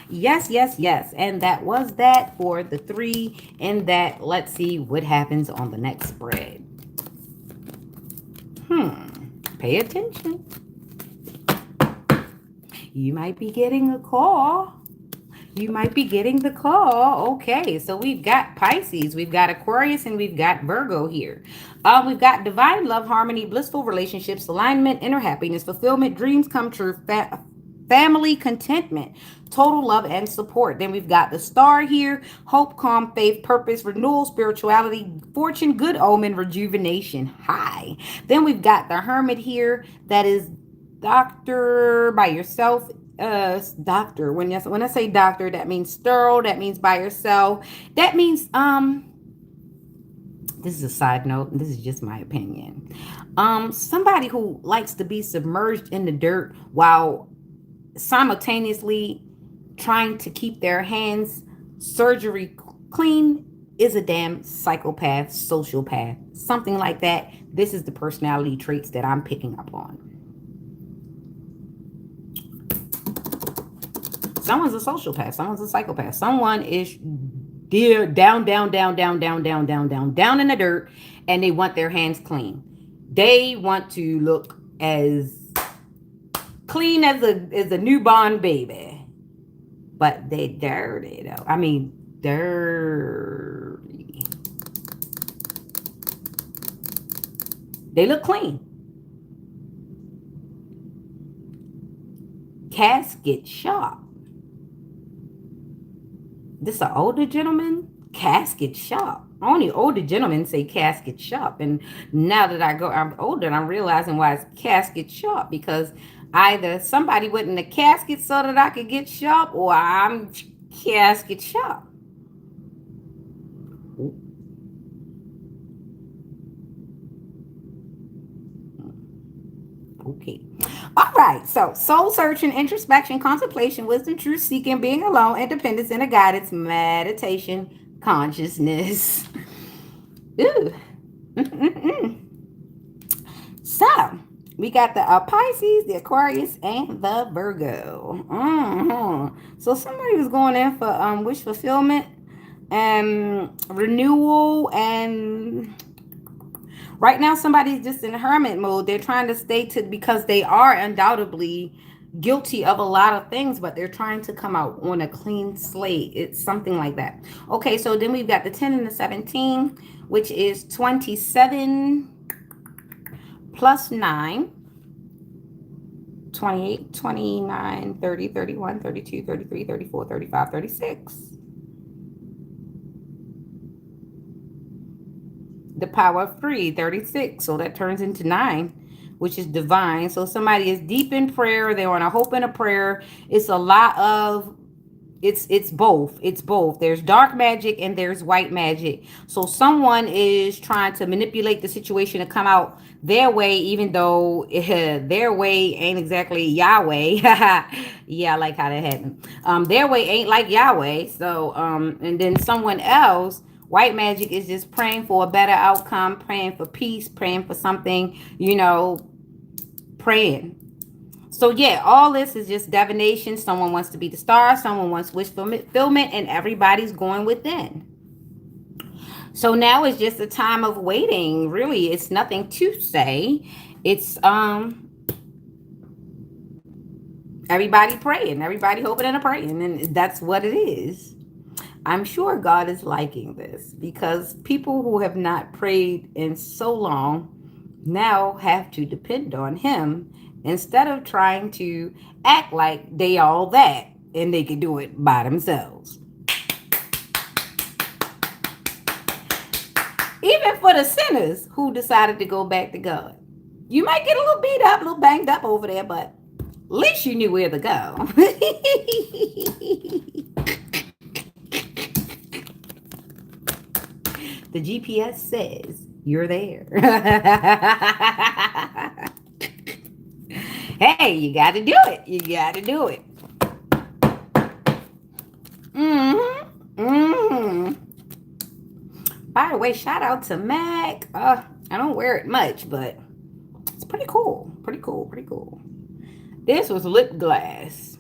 Yes, yes, yes. And that was that for the three. And that, let's see what happens on the next spread. Pay attention. You might be getting a call. You might be getting the call. Okay, so we've got Pisces, we've got Aquarius, and we've got Virgo here. We've got divine love, harmony, blissful relationships, alignment, inner happiness, fulfillment, dreams come true, family contentment, total love and support. Then we've got the star here, hope, calm, faith, purpose, renewal, spirituality, fortune, good omen, rejuvenation. Hi. Then we've got the hermit here, that is doctor by yourself. Doctor, when I say doctor, that means thorough, that means by yourself, that means this is a side note, and this is just my opinion. Somebody who likes to be submerged in the dirt while simultaneously trying to keep their hands surgery clean is a damn psychopath, sociopath, something like that. This is the personality traits that I'm picking up on. Someone's a sociopath, someone's a psychopath, someone is down in the dirt, and they want their hands clean. They want to look as clean as a newborn baby, but they dirty though. I mean, dirty. They look clean. Casket sharp. This an older gentleman? Casket sharp. Only older gentlemen say casket sharp. And now that I'm older, and I'm realizing why it's casket sharp, because either somebody went in the casket so that I could get sharp, or I'm casket sharp. Okay. All right. So soul searching, introspection, contemplation, wisdom, truth seeking, being alone, independence, inner guidance, meditation, consciousness. Ooh. So we got the Pisces, the Aquarius, and the Virgo. So somebody was going in for wish fulfillment. renewal, and right now somebody's just in hermit mode. They're trying to stay to, because they are undoubtedly guilty of a lot of things, but they're trying to come out on a clean slate. It's something like that. Okay, so then we've got the 10 and the 17, which is 27 plus 9, 28, 29, 30, 31, 32, 33, 34, 35, 36. The power of 3, 36. So that turns into 9, which is divine. So somebody is deep in prayer. They're on a hope and a prayer. It's a lot of, it's both. It's both. There's dark magic and there's white magic. So someone is trying to manipulate the situation to come out their way, even though their way ain't exactly Yahweh. Yeah, I like how that happened. Their way ain't like Yahweh. So and then someone else, white magic, is just praying for a better outcome, praying for peace, praying for something, praying. So yeah, all this is just divination. Someone wants to be the star, someone wants wish fulfillment, and everybody's going within. So now it's just a time of waiting. Really, it's nothing to say. It's everybody praying, everybody hoping and praying, and that's what it is. I'm sure God is liking this because people who have not prayed in so long now have to depend on Him instead of trying to act like they all that and they can do it by themselves. Even for the sinners who decided to go back to God. You might get a little beat up, a little banged up over there, but at least you knew where to go. The GPS says you're there. Hey, you got to do it. You got to do it. By the way, shout out to Mac. I don't wear it much, but it's pretty cool. Pretty cool. Pretty cool. This was lip gloss.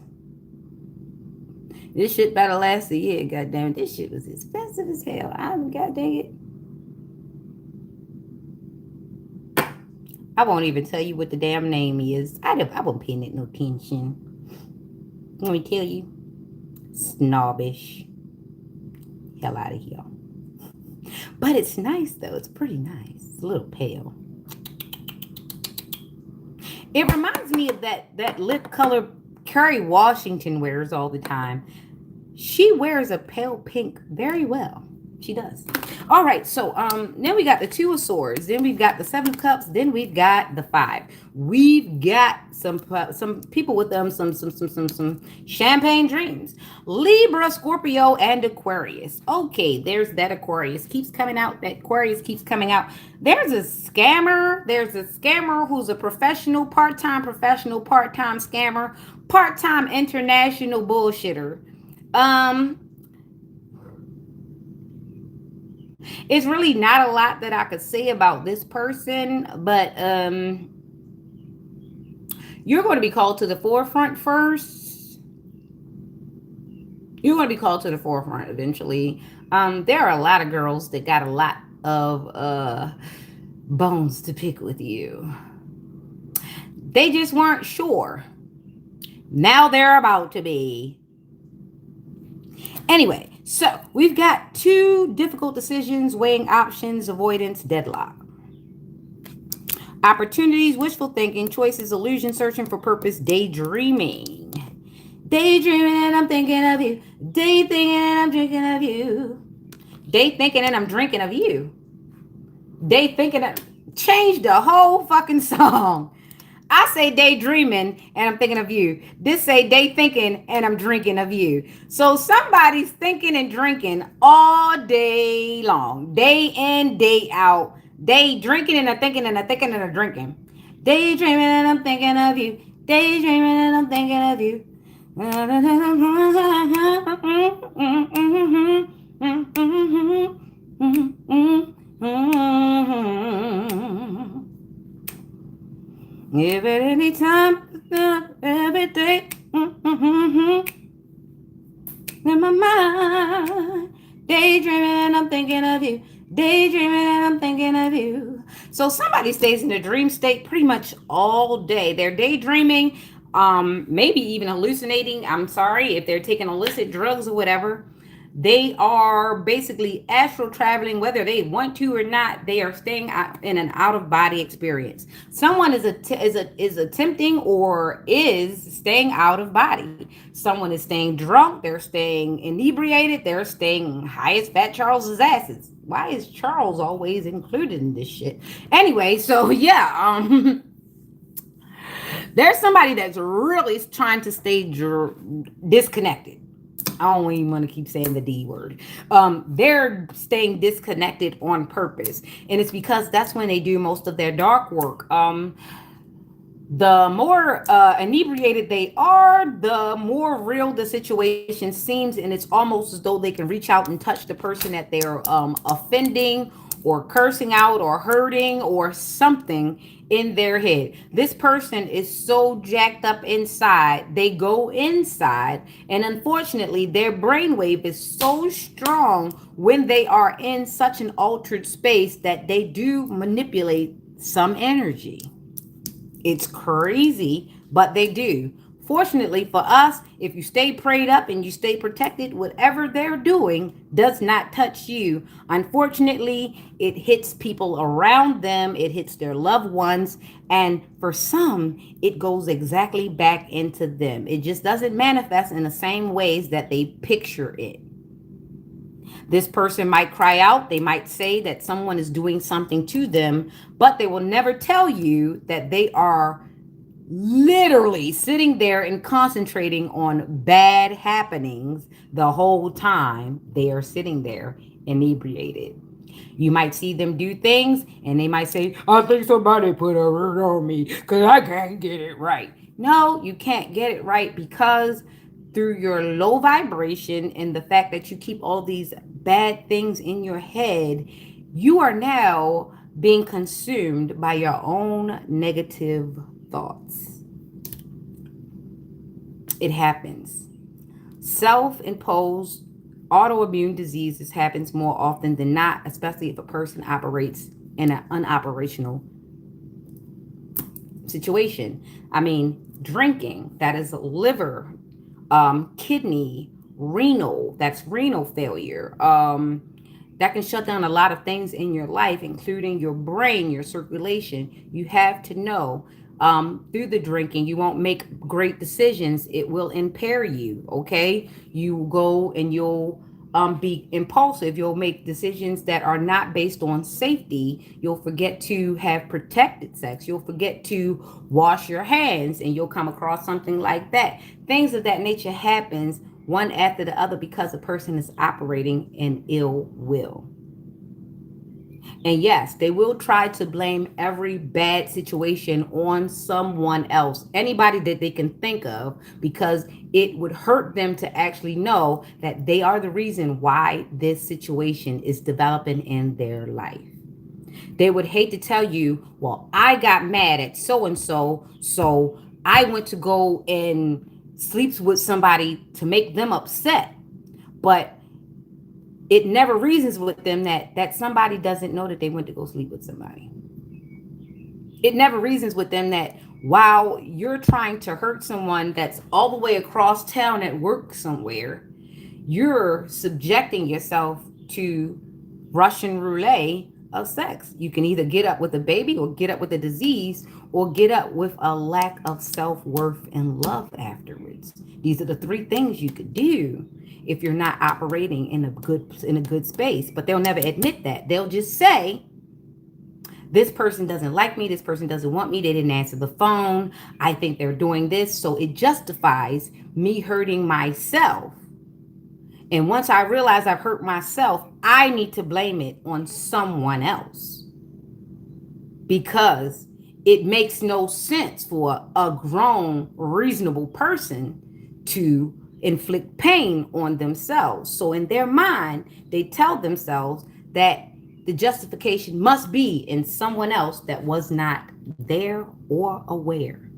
This shit better last a year. Goddamn it. This shit was expensive as hell. God dang it. I won't even tell you what the damn name is. I won't pay it no attention. Let me tell you. Snobbish. Hell out of here. But it's nice though. It's pretty nice. It's a little pale. It reminds me of that lip color Kerry Washington wears all the time. She wears a pale pink very well. She does. All right, so then we got the 2 of Swords. Then we've got the 7 of Cups. Then we've got the 5. We've got some people with them, some champagne dreams. Libra, Scorpio, and Aquarius. Okay, there's that Aquarius. Keeps coming out. That Aquarius keeps coming out. There's a scammer. There's a scammer who's a professional, part-time scammer, part-time international bullshitter. It's really not a lot that I could say about this person, but you're going to be called to the forefront first. You're going to be called to the forefront eventually. There are a lot of girls that got a lot of bones to pick with you. They just weren't sure. Now they're about to be. Anyway, so we've got 2 difficult decisions, weighing options, avoidance, deadlock. Opportunities, wishful thinking, choices, illusion, searching for purpose, daydreaming. Daydreaming and I'm thinking of you. Day thinking and I'm drinking of you. Day thinking and I'm drinking of you. Day thinking of... Change the whole fucking song. I say daydreaming and I'm thinking of you. This say day thinking and I'm drinking of you. So somebody's thinking and drinking all day long. Day in, day out. Day drinking and I'm thinking and I'm thinking and I'm drinking. Daydreaming and I'm thinking of you. Daydreaming and I'm thinking of you. If at any time, every day, in my mind, daydreaming thinking of you. Daydreaming and I'm thinking of you. So somebody stays in a dream state pretty much all day. They're daydreaming, maybe even hallucinating. I'm sorry if they're taking illicit drugs or whatever. They are basically astral traveling, whether they want to or not. They are staying in an out of body experience. Someone is attempting or is staying out of body. Someone is staying drunk. They're staying inebriated. They're staying high as Fat Charles's asses. Why is Charles always included in this shit? Anyway, so yeah, there's somebody that's really trying to stay disconnected. I don't even want to keep saying the D word. They're staying disconnected on purpose. And it's because that's when they do most of their dark work. The more inebriated they are, the more real the situation seems. And it's almost as though they can reach out and touch the person that they're offending or cursing out or hurting or something in their head. This person is so jacked up inside, they go inside, and unfortunately, their brainwave is so strong when they are in such an altered space that they do manipulate some energy. It's crazy, but they do. Fortunately for us, if you stay prayed up and you stay protected, whatever they're doing does not touch you. Unfortunately, it hits people around them, it hits their loved ones, and for some, it goes exactly back into them. It just doesn't manifest in the same ways that they picture it. This person might cry out, they might say that someone is doing something to them, but they will never tell you that they are literally sitting there and concentrating on bad happenings the whole time they are sitting there inebriated. You might see them do things and they might say, I think somebody put a hurt on me because I can't get it right. No, you can't get it right because through your low vibration and the fact that you keep all these bad things in your head, you are now being consumed by your own negative thoughts. It happens. Self-imposed autoimmune diseases happens more often than not, especially if a person operates in an unoperational situation. I mean, drinking, that is liver, kidney, renal, that's renal failure. That can shut down a lot of things in your life, including your brain, your circulation. You have to know through the drinking, you won't make great decisions. It will impair you. Okay. You go and you'll be impulsive. You'll make decisions that are not based on safety. You'll forget to have protected sex. You'll forget to wash your hands and you'll come across something like that. Things of that nature happens one after the other because a person is operating in ill will. And yes, they will try to blame every bad situation on someone else, anybody that they can think of, because it would hurt them to actually know that they are the reason why this situation is developing in their life. They would hate to tell you, well, I got mad at so and so, so I went to go and sleeps with somebody to make them upset. But it never reasons with them that somebody doesn't know that they went to go sleep with somebody. It never reasons with them that while you're trying to hurt someone that's all the way across town at work somewhere, you're subjecting yourself to Russian roulette of sex. You can either get up with a baby or get up with a disease or get up with a lack of self-worth and love afterwards. These are the three things you could do if you're not operating in a good space. But they'll never admit that. They'll just say, this person doesn't like me, this person doesn't want me, they didn't answer the phone, I think they're doing this, so it justifies me hurting myself. And once I realize I've hurt myself, I need to blame it on someone else, because it makes no sense for a grown, reasonable person to inflict pain on themselves. So in their mind, they tell themselves that the justification must be in someone else that was not there or aware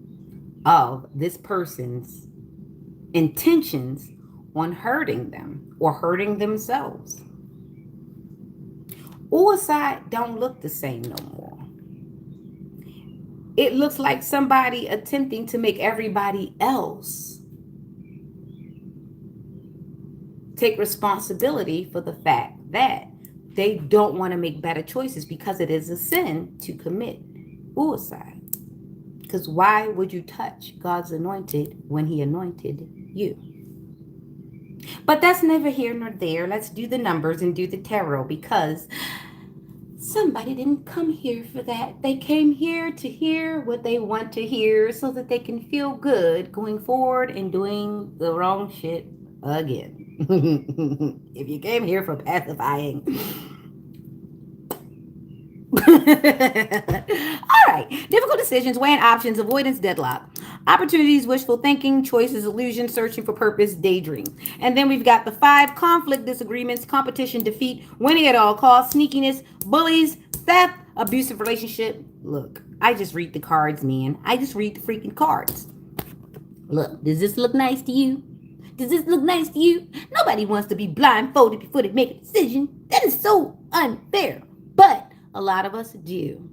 of this person's intentions on hurting them or hurting themselves. Suicide don't look the same no more. It looks like somebody attempting to make everybody else take responsibility for the fact that they don't want to make better choices because it is a sin to commit suicide. Because why would you touch God's anointed when he anointed you? But that's neither here nor there. Let's do the numbers and do the tarot, because somebody didn't come here for that. They came here to hear what they want to hear so that they can feel good going forward and doing the wrong shit again. If you came here for pacifying. All right. Difficult decisions, weighing options, avoidance, deadlock. Opportunities, wishful thinking, choices, illusion, searching for purpose, daydream. And then we've got the 5: conflict, disagreements, competition, defeat, winning at all costs, sneakiness, bullies, theft, abusive relationship. Look, I just read the cards, man. I just read the freaking cards. Look, does this look nice to you? Does this look nice to you? Nobody wants to be blindfolded before they make a decision. That is so unfair. But a lot of us do.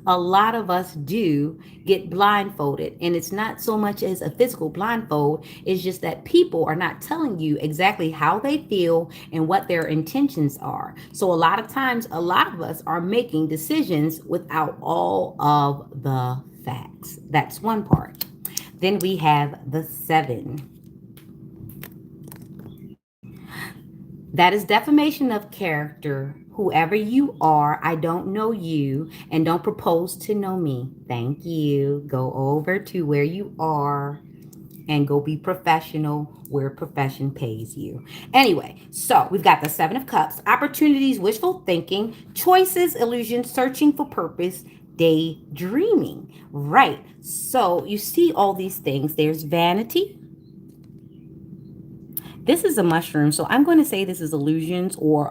A lot of us do get blindfolded, and it's not so much as a physical blindfold. It's just that people are not telling you exactly how they feel and what their intentions are. So a lot of times, a lot of us are making decisions without all of the facts. That's one part. Then we have the 7. That is defamation of character. Whoever you are, I don't know you, and don't propose to know me. Thank you. Go over to where you are and go be professional where profession pays you. Anyway, so we've got the 7 of Cups, opportunities, wishful thinking, choices, illusion, searching for purpose, daydreaming. Right. So you see all these things. There's vanity. This is a mushroom, so I'm going to say this is illusions or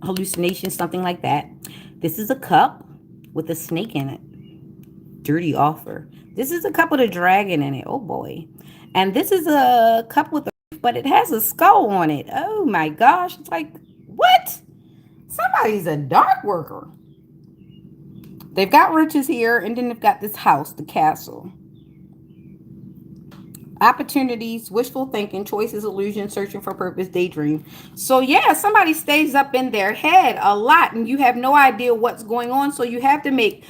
hallucinations, something like that. This is a cup with a snake in it. Dirty offer. This is a cup with a dragon in it. Oh boy. And this is a cup with a, but it has a skull on it. Oh my gosh. It's like, what? Somebody's a dark worker. They've got riches here, and then they've got this house, the castle. Opportunities, wishful thinking, choices, illusion, searching for purpose, daydream. So yeah, somebody stays up in their head a lot and you have no idea what's going on. So you have to make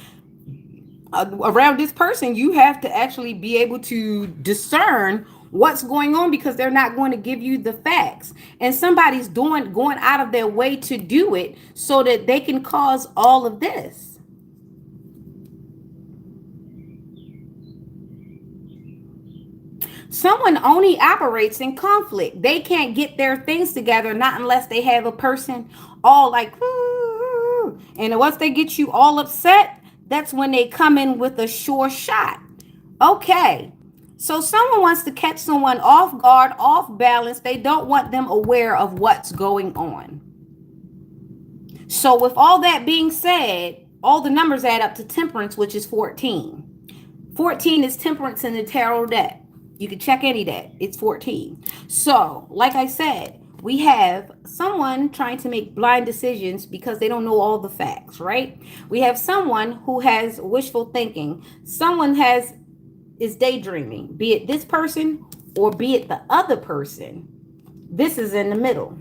around this person, you have to actually be able to discern what's going on, because they're not going to give you the facts, and somebody's going out of their way to do it so that they can cause all of this. Someone only operates in conflict. They can't get their things together, not unless they have a person all like, and once they get you all upset, that's when they come in with a sure shot. Okay. So someone wants to catch someone off guard, off balance. They don't want them aware of what's going on. So with all that being said, all the numbers add up to temperance, which is 14. 14 is temperance in the tarot deck. You can check any deck. It's 14. So, like I said, we have someone trying to make blind decisions because they don't know all the facts, right? We have someone who has wishful thinking. Someone is daydreaming, be it this person or be it the other person. This is in the middle.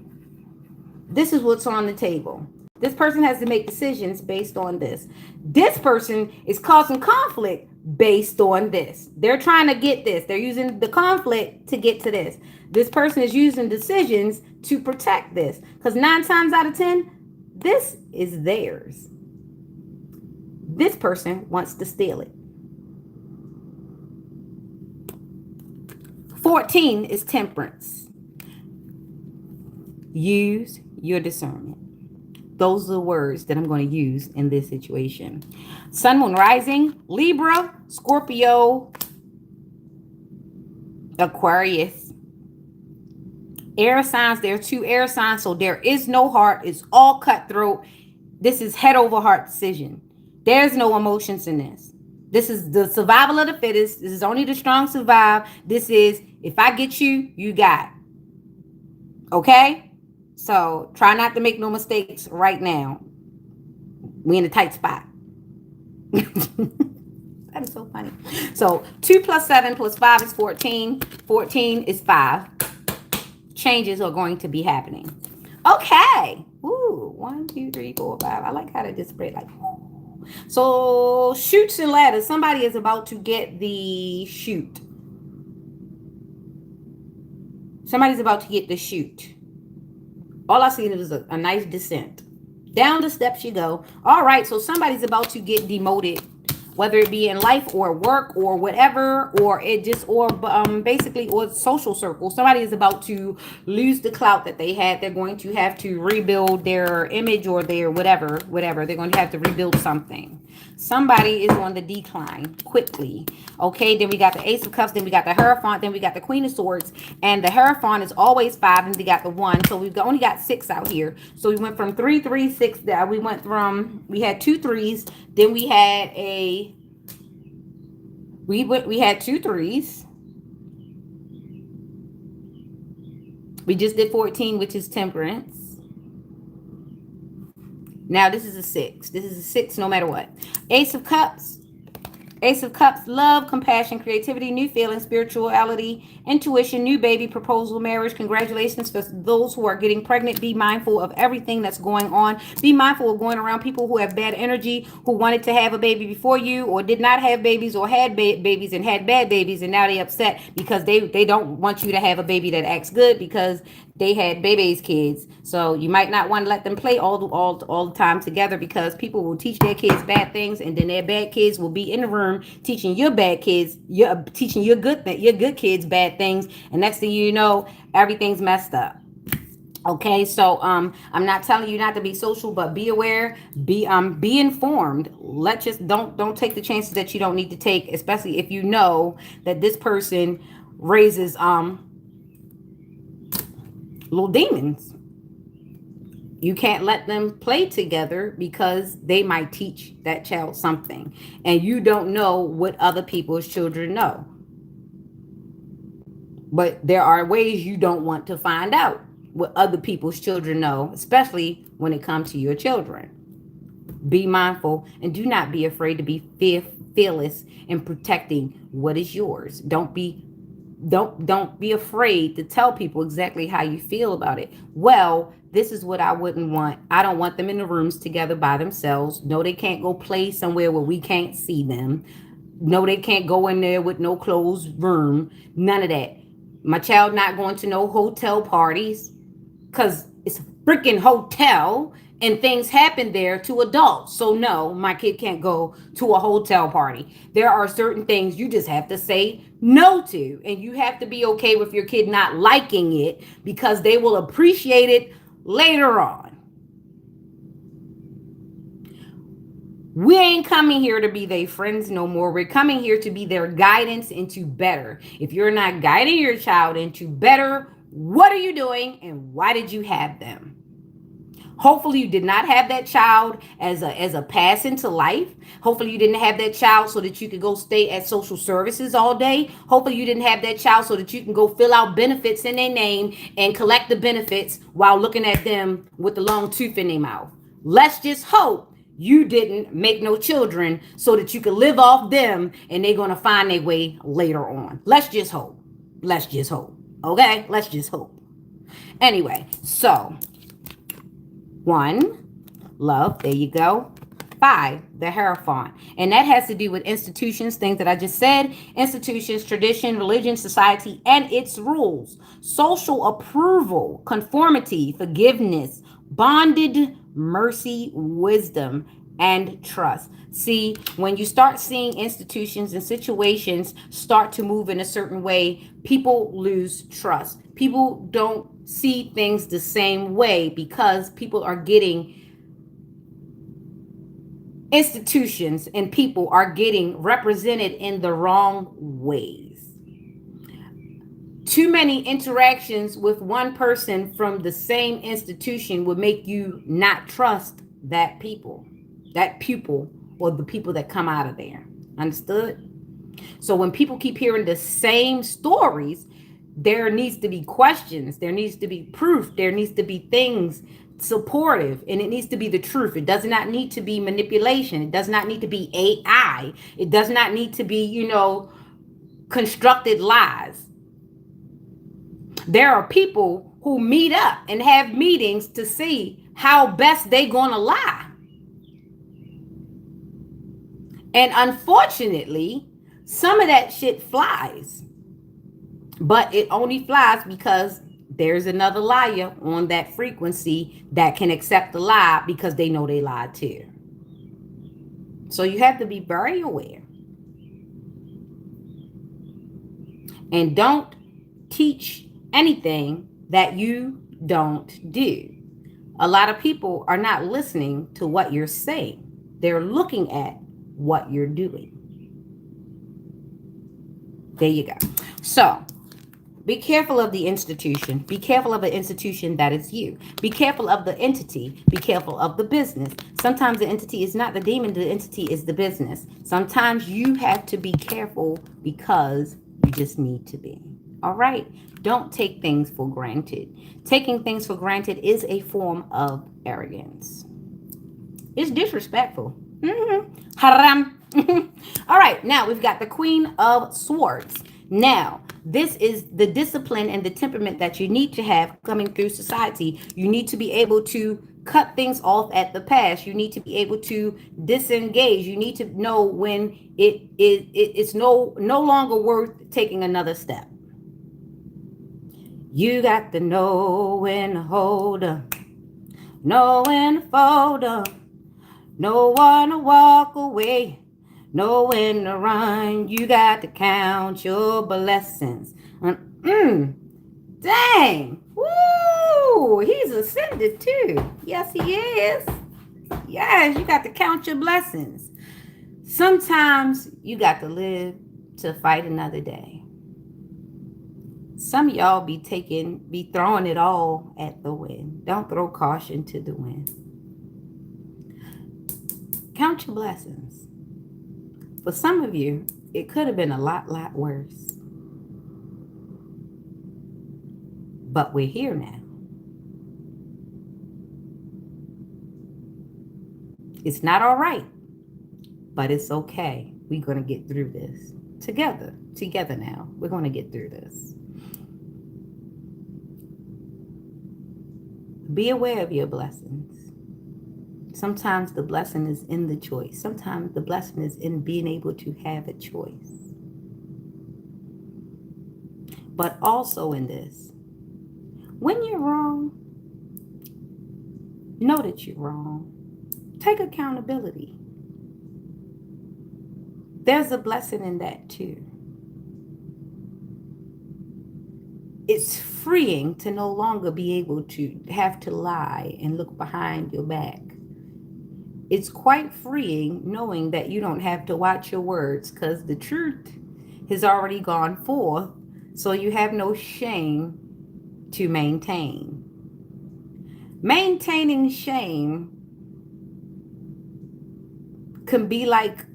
This is what's on the table. This person has to make decisions based on this. This person is causing conflict based on this. They're trying to get this. They're using the conflict to get to this. This person is using decisions to protect this, because 9 times out of 10, this is theirs. This person wants to steal it. 14 is temperance. Use your discernment. Those are the words that I'm going to use in this situation. Sun, moon, rising, Libra, Scorpio, Aquarius. Air signs, there are 2 air signs, so there is no heart. It's all cutthroat. This is head over heart decision. There's no emotions in this. This is the survival of the fittest. This is only the strong survive. This is, if I get you, you got. Okay? So try not to make no mistakes right now. We in a tight spot. That is so funny. So 2 plus 7 plus 5 is 14. 14 is 5. Changes are going to be happening. Okay. Ooh, 1, 2, 3, 4, 5. I like how they just spread like. So chutes and ladders. Somebody is about to get the chute. Somebody's about to get the chute. All I see is a nice descent. Down the steps you go. All right, so somebody's about to get demoted, whether it be in life or work or whatever, or it just, or basically, or social circle. Somebody is about to lose the clout that they had. They're going to have to rebuild their image or their whatever. They're going to have to rebuild something. Somebody is on the decline quickly. Okay, then we got the Ace of Cups, then we got the Hierophant, then we got the Queen of Swords, and the Hierophant is always 5, and we got the 1. So we've only got 6 out here. So we went from 3, 3, 6. We had 2 threes, then we had we had 2 threes. We just did 14, which is Temperance. Now this is a 6. This is a 6 no matter what. Ace of Cups. Ace of Cups, love, compassion, creativity, new feelings, spirituality, intuition, new baby, proposal, marriage. Congratulations for those who are getting pregnant. Be mindful of everything that's going on. Be mindful of going around people who have bad energy, who wanted to have a baby before you or did not have babies or had babies and had bad babies, and now they upset because they don't want you to have a baby that acts good because they had baby's kids. So you might not want to let them play all the time together, because people will teach their kids bad things, and then their bad kids will be in the room teaching your bad kids, teaching your good kids bad things, and next thing you know, everything's messed up. Okay, so I'm not telling you not to be social, but be aware, be informed. Don't take the chances that you don't need to take, especially if you know that this person raises little demons. You can't let them play together because they might teach that child something, and you don't know what other people's children know. But there are ways you don't want to find out what other people's children know, especially when it comes to your children. Be mindful and do not be afraid to be fearless in protecting what is yours. Don't be afraid to tell people exactly how you feel about it. Well, this is what I wouldn't want. I don't want them in the rooms together by themselves. No, they can't go play somewhere where we can't see them. No, they can't go in there with no closed room. None of that. My child not going to no hotel parties, because it's a freaking hotel and things happen there to adults. So no, my kid can't go to a hotel party. There are certain things you just have to say no to, and you have to be okay with your kid not liking it, because they will appreciate it later on. We ain't coming here to be their friends no more. We're coming here to be their guidance into better. If you're not guiding your child into better, what are you doing, and why did you have them? Hopefully you did not have that child as a pass into life. Hopefully you didn't have that child so that you could go stay at social services all day. Hopefully you didn't have that child so that you can go fill out benefits in their name and collect the benefits while looking at them with the long tooth in their mouth. Let's just hope you didn't make no children so that you can live off them and they're going to find their way later on. Let's just hope. Let's just hope. Okay? Let's just hope. Anyway, so 1, love, there you go. 5, the Hierophant. And that has to do with institutions, things that I just said. Institutions, tradition, religion, society, and its rules. Social approval, conformity, forgiveness, bonded mercy, wisdom, and trust. See, when you start seeing institutions and situations start to move in a certain way, people lose trust. People don't see things the same way because people are getting, institutions and people are getting represented in the wrong ways. Too many interactions with one person from the same institution would make you not trust that pupil, or the people that come out of there. Understood? So when people keep hearing the same stories, There needs to be questions. There needs to be proof. There needs to be things supportive, and it needs to be the truth. It does not need to be manipulation. It does not need to be AI. It does not need to be, constructed lies. There are people who meet up and have meetings to see how best they gonna lie. And unfortunately, some of that shit flies. But it only flies because there's another liar on that frequency that can accept the lie because they know they lied too. So you have to be very aware. And don't teach anything that you don't do. A lot of people are not listening to what you're saying. They're looking at what you're doing. There you go. So be careful of the institution. Be careful of an institution that is you. Be careful of the entity. Be careful of the business. Sometimes the entity is not the demon. The entity is the business. Sometimes you have to be careful because you just need to be. All right. Don't take things for granted. Taking things for granted is a form of arrogance. It's disrespectful. Haram. All right. Now we've got the Queen of Swords. Now, this is the discipline and the temperament that you need to have coming through society. You need to be able to cut things off at the pass. You need to be able to disengage. You need to know when it's no longer worth taking another step. You got to know when to hold up, know when to fold up, know when to walk away, know when to run. You got to count your blessings. Dang. Woo! He's ascended too. Yes, he is. Yes, you got to count your blessings. Sometimes you got to live to fight another day. Some of y'all be throwing it all at the wind. Don't throw caution to the wind. Count your blessings. For some of you, it could have been a lot worse. But we're here now. It's not all right, but it's okay. We're going to get through this together now. We're going to get through this. Be aware of your blessings. Sometimes the blessing is in the choice. Sometimes the blessing is in being able to have a choice. But also in this, when you're wrong, know that you're wrong. Take accountability. There's a blessing in that too. It's freeing to no longer be able to have to lie and look behind your back. It's quite freeing knowing that you don't have to watch your words because the truth has already gone forth, so you have no shame to maintain. Maintaining shame can be like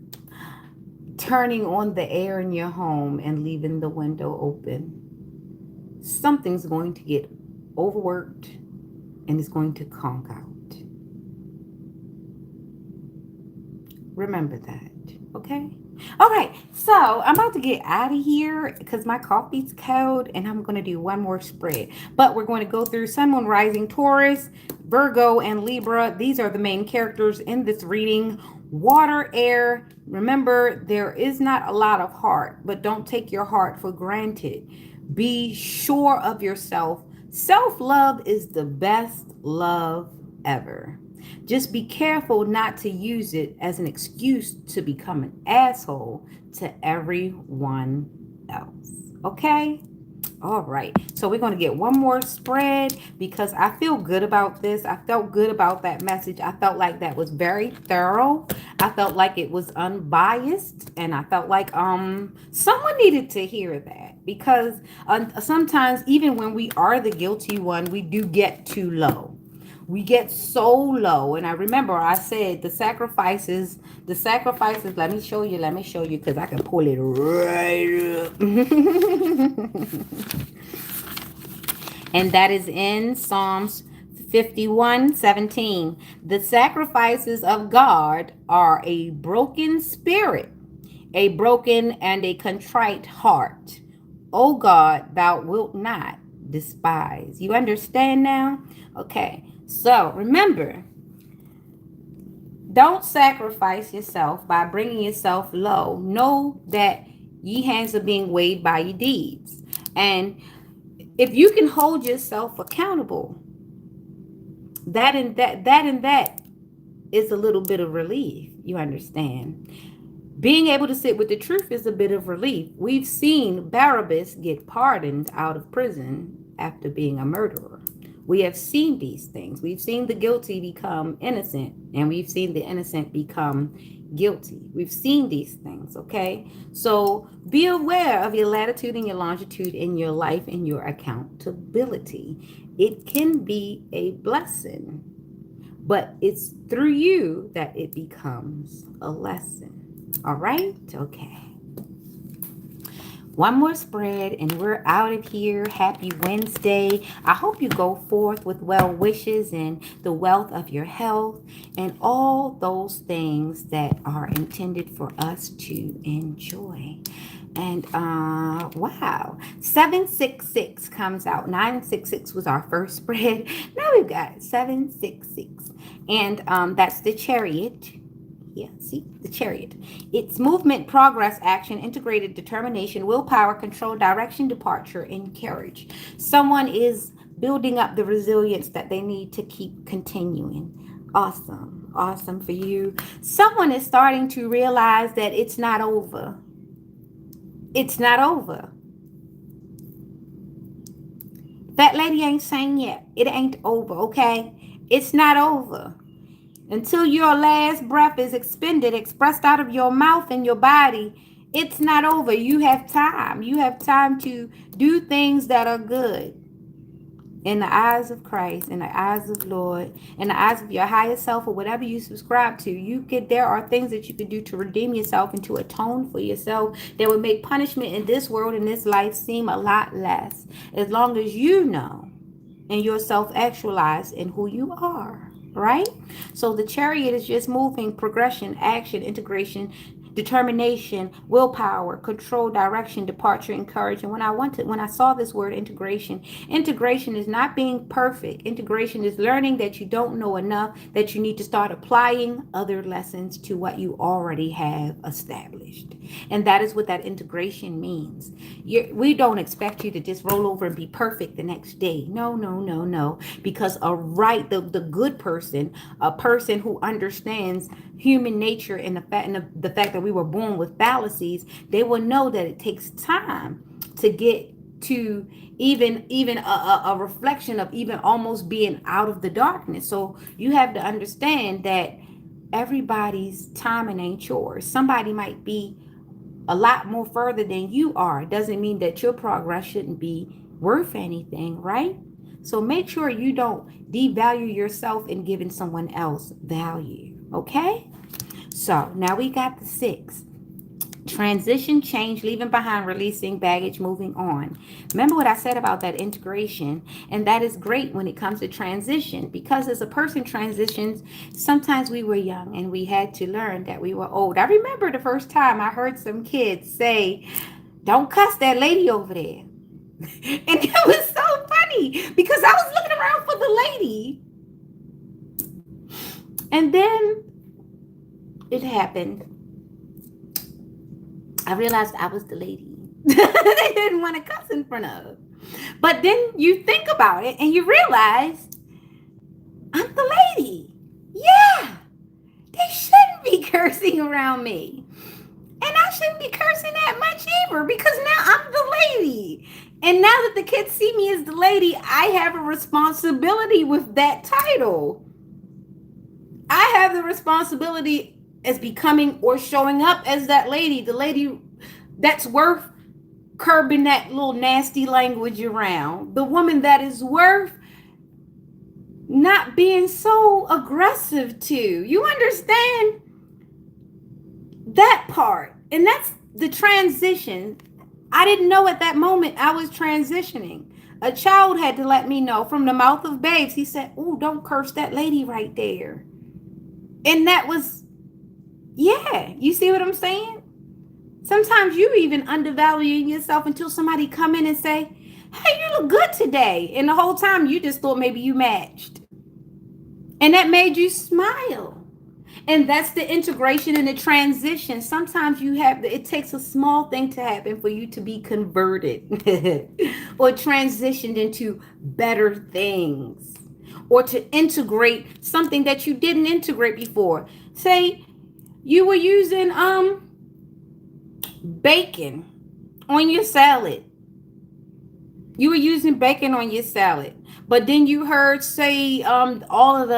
turning on the air in your home and leaving the window open. Something's going to get overworked and it's going to conk out. Remember that, okay? All right, so I'm about to get out of here because my coffee's cold and I'm going to do one more spread. But we're going to go through Sun, Moon, Rising, Taurus, Virgo, and Libra. These are the main characters in this reading. Water, air. Remember, there is not a lot of heart, but don't take your heart for granted. Be sure of yourself. Self-love is the best love ever. Just be careful not to use it as an excuse to become an asshole to everyone else. Okay? All right. So we're going to get one more spread because I feel good about this. I felt good about that message. I felt like that was very thorough. I felt like it was unbiased, and I felt like someone needed to hear that because sometimes even when we are the guilty one, we do get too low. We get so low. And I remember I said the sacrifices, let me show you, because I can pull it right up. And that is in Psalms 51:17. The sacrifices of God are a broken spirit, a broken and a contrite heart. O God, thou wilt not despise. You understand now? Okay. So remember, don't sacrifice yourself by bringing yourself low. Know that ye hands are being weighed by your deeds. And if you can hold yourself accountable, that is a little bit of relief. You understand? Being able to sit with the truth is a bit of relief. We've seen Barabbas get pardoned out of prison after being a murderer. We have seen these things. We've seen the guilty become innocent, and we've seen the innocent become guilty. We've seen these things, okay? So be aware of your latitude and your longitude in your life and your accountability. It can be a blessing, but it's through you that it becomes a lesson. All right? Okay. One more spread and we're out of here. Happy Wednesday. I hope you go forth with well wishes and the wealth of your health and all those things that are intended for us to enjoy. And wow, 766 comes out. 966 was our first spread. Now we've got 766. And that's the Chariot. Yeah, see, the Chariot. It's movement, progress, action, integrated determination, willpower, control, direction, departure, and courage. Someone is building up the resilience that they need to keep continuing. Awesome. Awesome for you. Someone is starting to realize that it's not over. It's not over. That lady ain't saying yet. It ain't over, okay? It's not over. Until your last breath is expended, expressed out of your mouth and your body, it's not over. You have time. You have time to do things that are good in the eyes of Christ, in the eyes of Lord, in the eyes of your higher self, or whatever you subscribe to. There are things that you could do to redeem yourself and to atone for yourself that would make punishment in this world, in this life, seem a lot less, as long as you know and you're self-actualized in who you are. Right? So the Chariot is just moving, progression, action, integration, determination, willpower, control, direction, departure, and courage. And when I saw this word integration is not being perfect. Integration is learning that you don't know enough, that you need to start applying other lessons to what you already have established. And that is what that integration means. We don't expect you to just roll over and be perfect the next day. No. Because the good person, a person who understands human nature and the fact that we were born with fallacies, they will know that it takes time to get to even a reflection of even almost being out of the darkness. So you have to understand that everybody's timing ain't yours. Somebody might be a lot more further than you are. It doesn't mean that your progress shouldn't be worth anything, right? So make sure you don't devalue yourself in giving someone else value. Okay? So now we got the 6. Transition, change, leaving behind, releasing, baggage, moving on. Remember what I said about that integration, and that is great when it comes to transition, because as a person transitions, sometimes we were young and we had to learn that we were old. I remember the first time I heard some kids say, "Don't cuss that lady over there." And it was so funny because I was looking around for the lady. And then it happened. I realized I was the lady they didn't want to cuss in front of. But then you think about it and you realize I'm the lady. Yeah, they shouldn't be cursing around me. And I shouldn't be cursing that much either, because now I'm the lady. And now that the kids see me as the lady, I have a responsibility with that title. I have the responsibility as becoming or showing up as that lady, the lady that's worth curbing that little nasty language around, the woman that is worth not being so aggressive to. You understand that part? And that's the transition. I didn't know at that moment I was transitioning. A child had to let me know from the mouth of babes. He said, "Oh, don't curse that lady right there." And that was, yeah, you see what I'm saying? Sometimes you even undervaluing yourself until somebody come in and say, "Hey, you look good today." And the whole time you just thought maybe you matched. And that made you smile. And that's the integration and the transition. Sometimes you have, it takes a small thing to happen for you to be converted or transitioned into better things, or to integrate something that you didn't integrate before. Say you were using bacon on your salad. You were using bacon on your salad, but then you heard say all of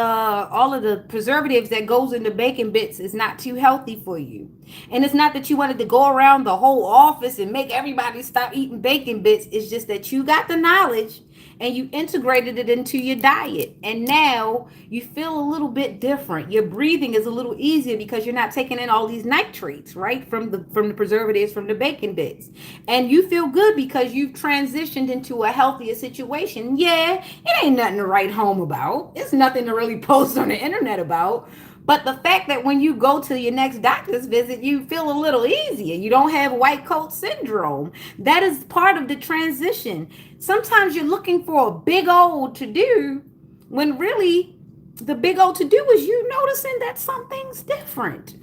the preservatives that goes in the bacon bits is not too healthy for you. And it's not that you wanted to go around the whole office and make everybody stop eating bacon bits. It's just that you got the knowledge and you integrated it into your diet, and now you feel a little bit different. Your breathing is a little easier because you're not taking in all these nitrates, right, from the preservatives from the bacon bits. And you feel good because you've transitioned into a healthier situation. Yeah, it ain't nothing to write home about. It's nothing to really post on the internet about. But the fact that when you go to your next doctor's visit, you feel a little easier. You don't have white coat syndrome. That is part of the transition. Sometimes you're looking for a big old to do when really the big old to do is you noticing that something's different,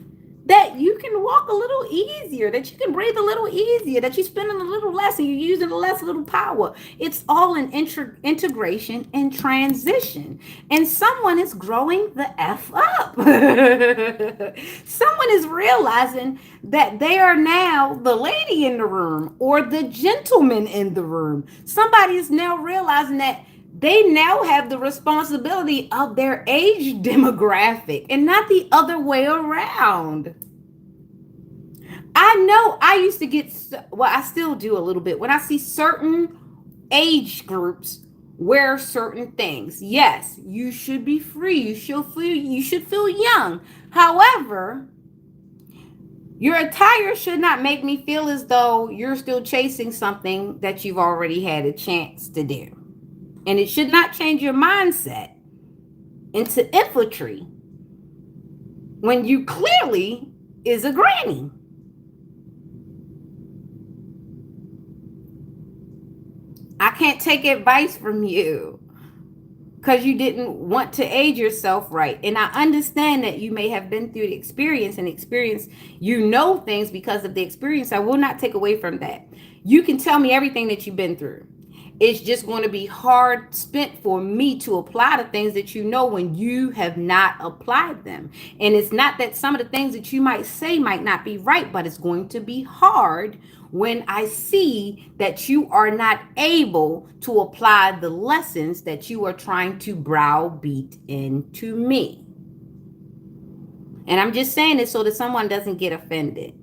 that you can walk a little easier, that you can breathe a little easier, that you're spending a little less and you're using a less little power. It's all an integration and transition. And someone is growing the F up. Someone is realizing that they are now the lady in the room or the gentleman in the room. Somebody is now realizing that they now have the responsibility of their age demographic and not the other way around. I know I used to get, well, I still do a little bit when I see certain age groups wear certain things. Yes, you should be free. You should feel young. However, your attire should not make me feel as though you're still chasing something that you've already had a chance to do. And it should not change your mindset into infantry when you clearly is a granny. I can't take advice from you because you didn't want to age yourself right. And I understand that you may have been through the experience and experience, you know things because of the experience. I will not take away from that. You can tell me everything that you've been through. It's just going to be hard spent for me to apply the things that you know when you have not applied them. And it's not that some of the things that you might say might not be right, but it's going to be hard when I see that you are not able to apply the lessons that you are trying to browbeat into me. And I'm just saying this so that someone doesn't get offended,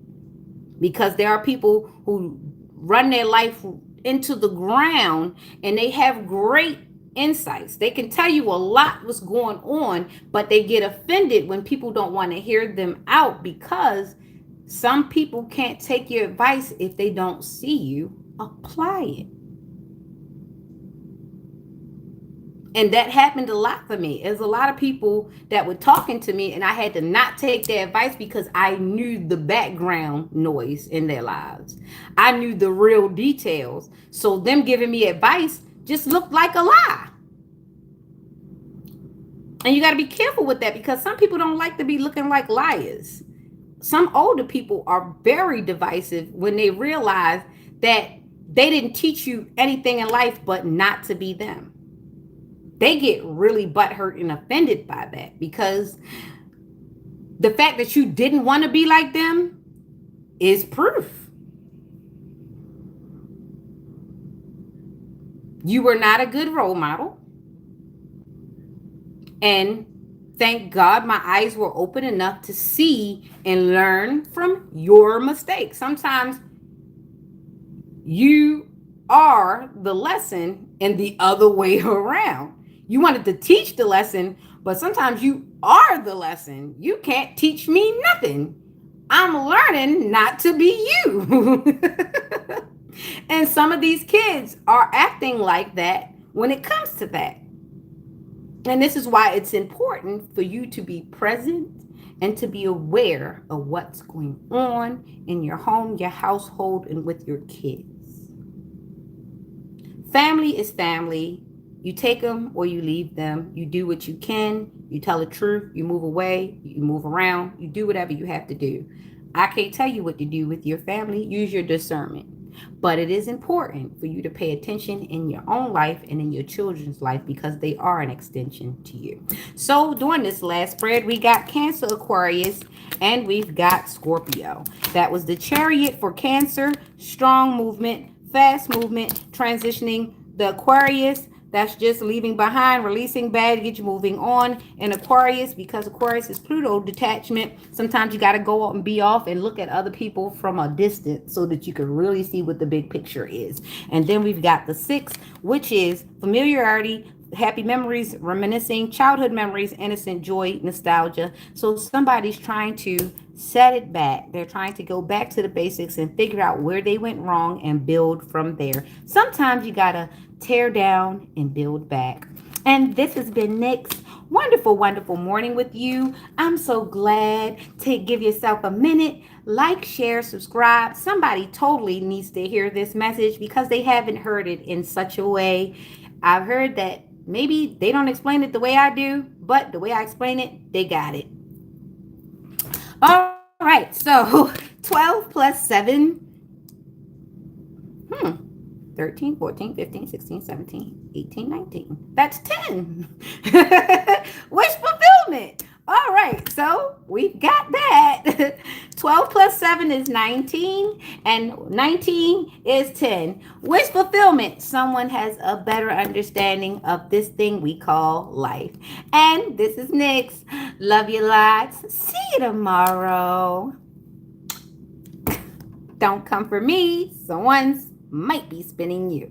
because there are people who run their life into the ground and they have great insights. They can tell you a lot what's going on, but they get offended when people don't want to hear them out, because some people can't take your advice if they don't see you apply it. And that happened a lot for me. There's a lot of people that were talking to me and I had to not take their advice because I knew the background noise in their lives. I knew the real details. So them giving me advice just looked like a lie. And you got to be careful with that, because some people don't like to be looking like liars. Some older people are very divisive when they realize that they didn't teach you anything in life but not to be them. They get really butthurt and offended by that, because the fact that you didn't want to be like them is proof. You were not a good role model. And thank God my eyes were open enough to see and learn from your mistakes. Sometimes you are the lesson and the other way around. You wanted to teach the lesson, but sometimes you are the lesson. You can't teach me nothing. I'm learning not to be you. And some of these kids are acting like that when it comes to that. And this is why it's important for you to be present and to be aware of what's going on in your home, your household, and with your kids. Family is family. You take them or you leave them. You do what you can. You tell the truth. You move away. You move around. You do whatever you have to do. I can't tell you what to do with your family. Use your discernment. But it is important for you to pay attention in your own life and in your children's life because they are an extension to you. So during this last spread, we got Cancer, Aquarius, and we've got Scorpio. That was the Chariot for Cancer, strong movement, fast movement, transitioning. The Aquarius, that's just leaving behind, releasing baggage, moving on. And Aquarius, because Aquarius is Pluto, detachment. Sometimes you got to go out and be off and look at other people from a distance so that you can really see what the big picture is. And then we've got the 6, which is familiarity, happy memories, reminiscing, childhood memories, innocent joy, nostalgia. So somebody's trying to set it back. They're trying to go back to the basics and figure out where they went wrong and build from there. Sometimes you got to tear down and build back. And this has been Nick's wonderful, wonderful morning with you. I'm so glad to give yourself a minute. Like, share, subscribe. Somebody totally needs to hear this message because they haven't heard it in such a way. I've heard that maybe they don't explain it the way I do, but the way I explain it, they got it. All right, so 12 plus 7. 13, 14, 15, 16, 17, 18, 19. That's 10. Wish fulfillment. All right, so we've got that. 12 plus 7 is 19, and 19 is 10. Wish fulfillment. Someone has a better understanding of this thing we call life. And this is Nyx. Love you lots. See you tomorrow. Don't come for me. Someone's might be spinning you.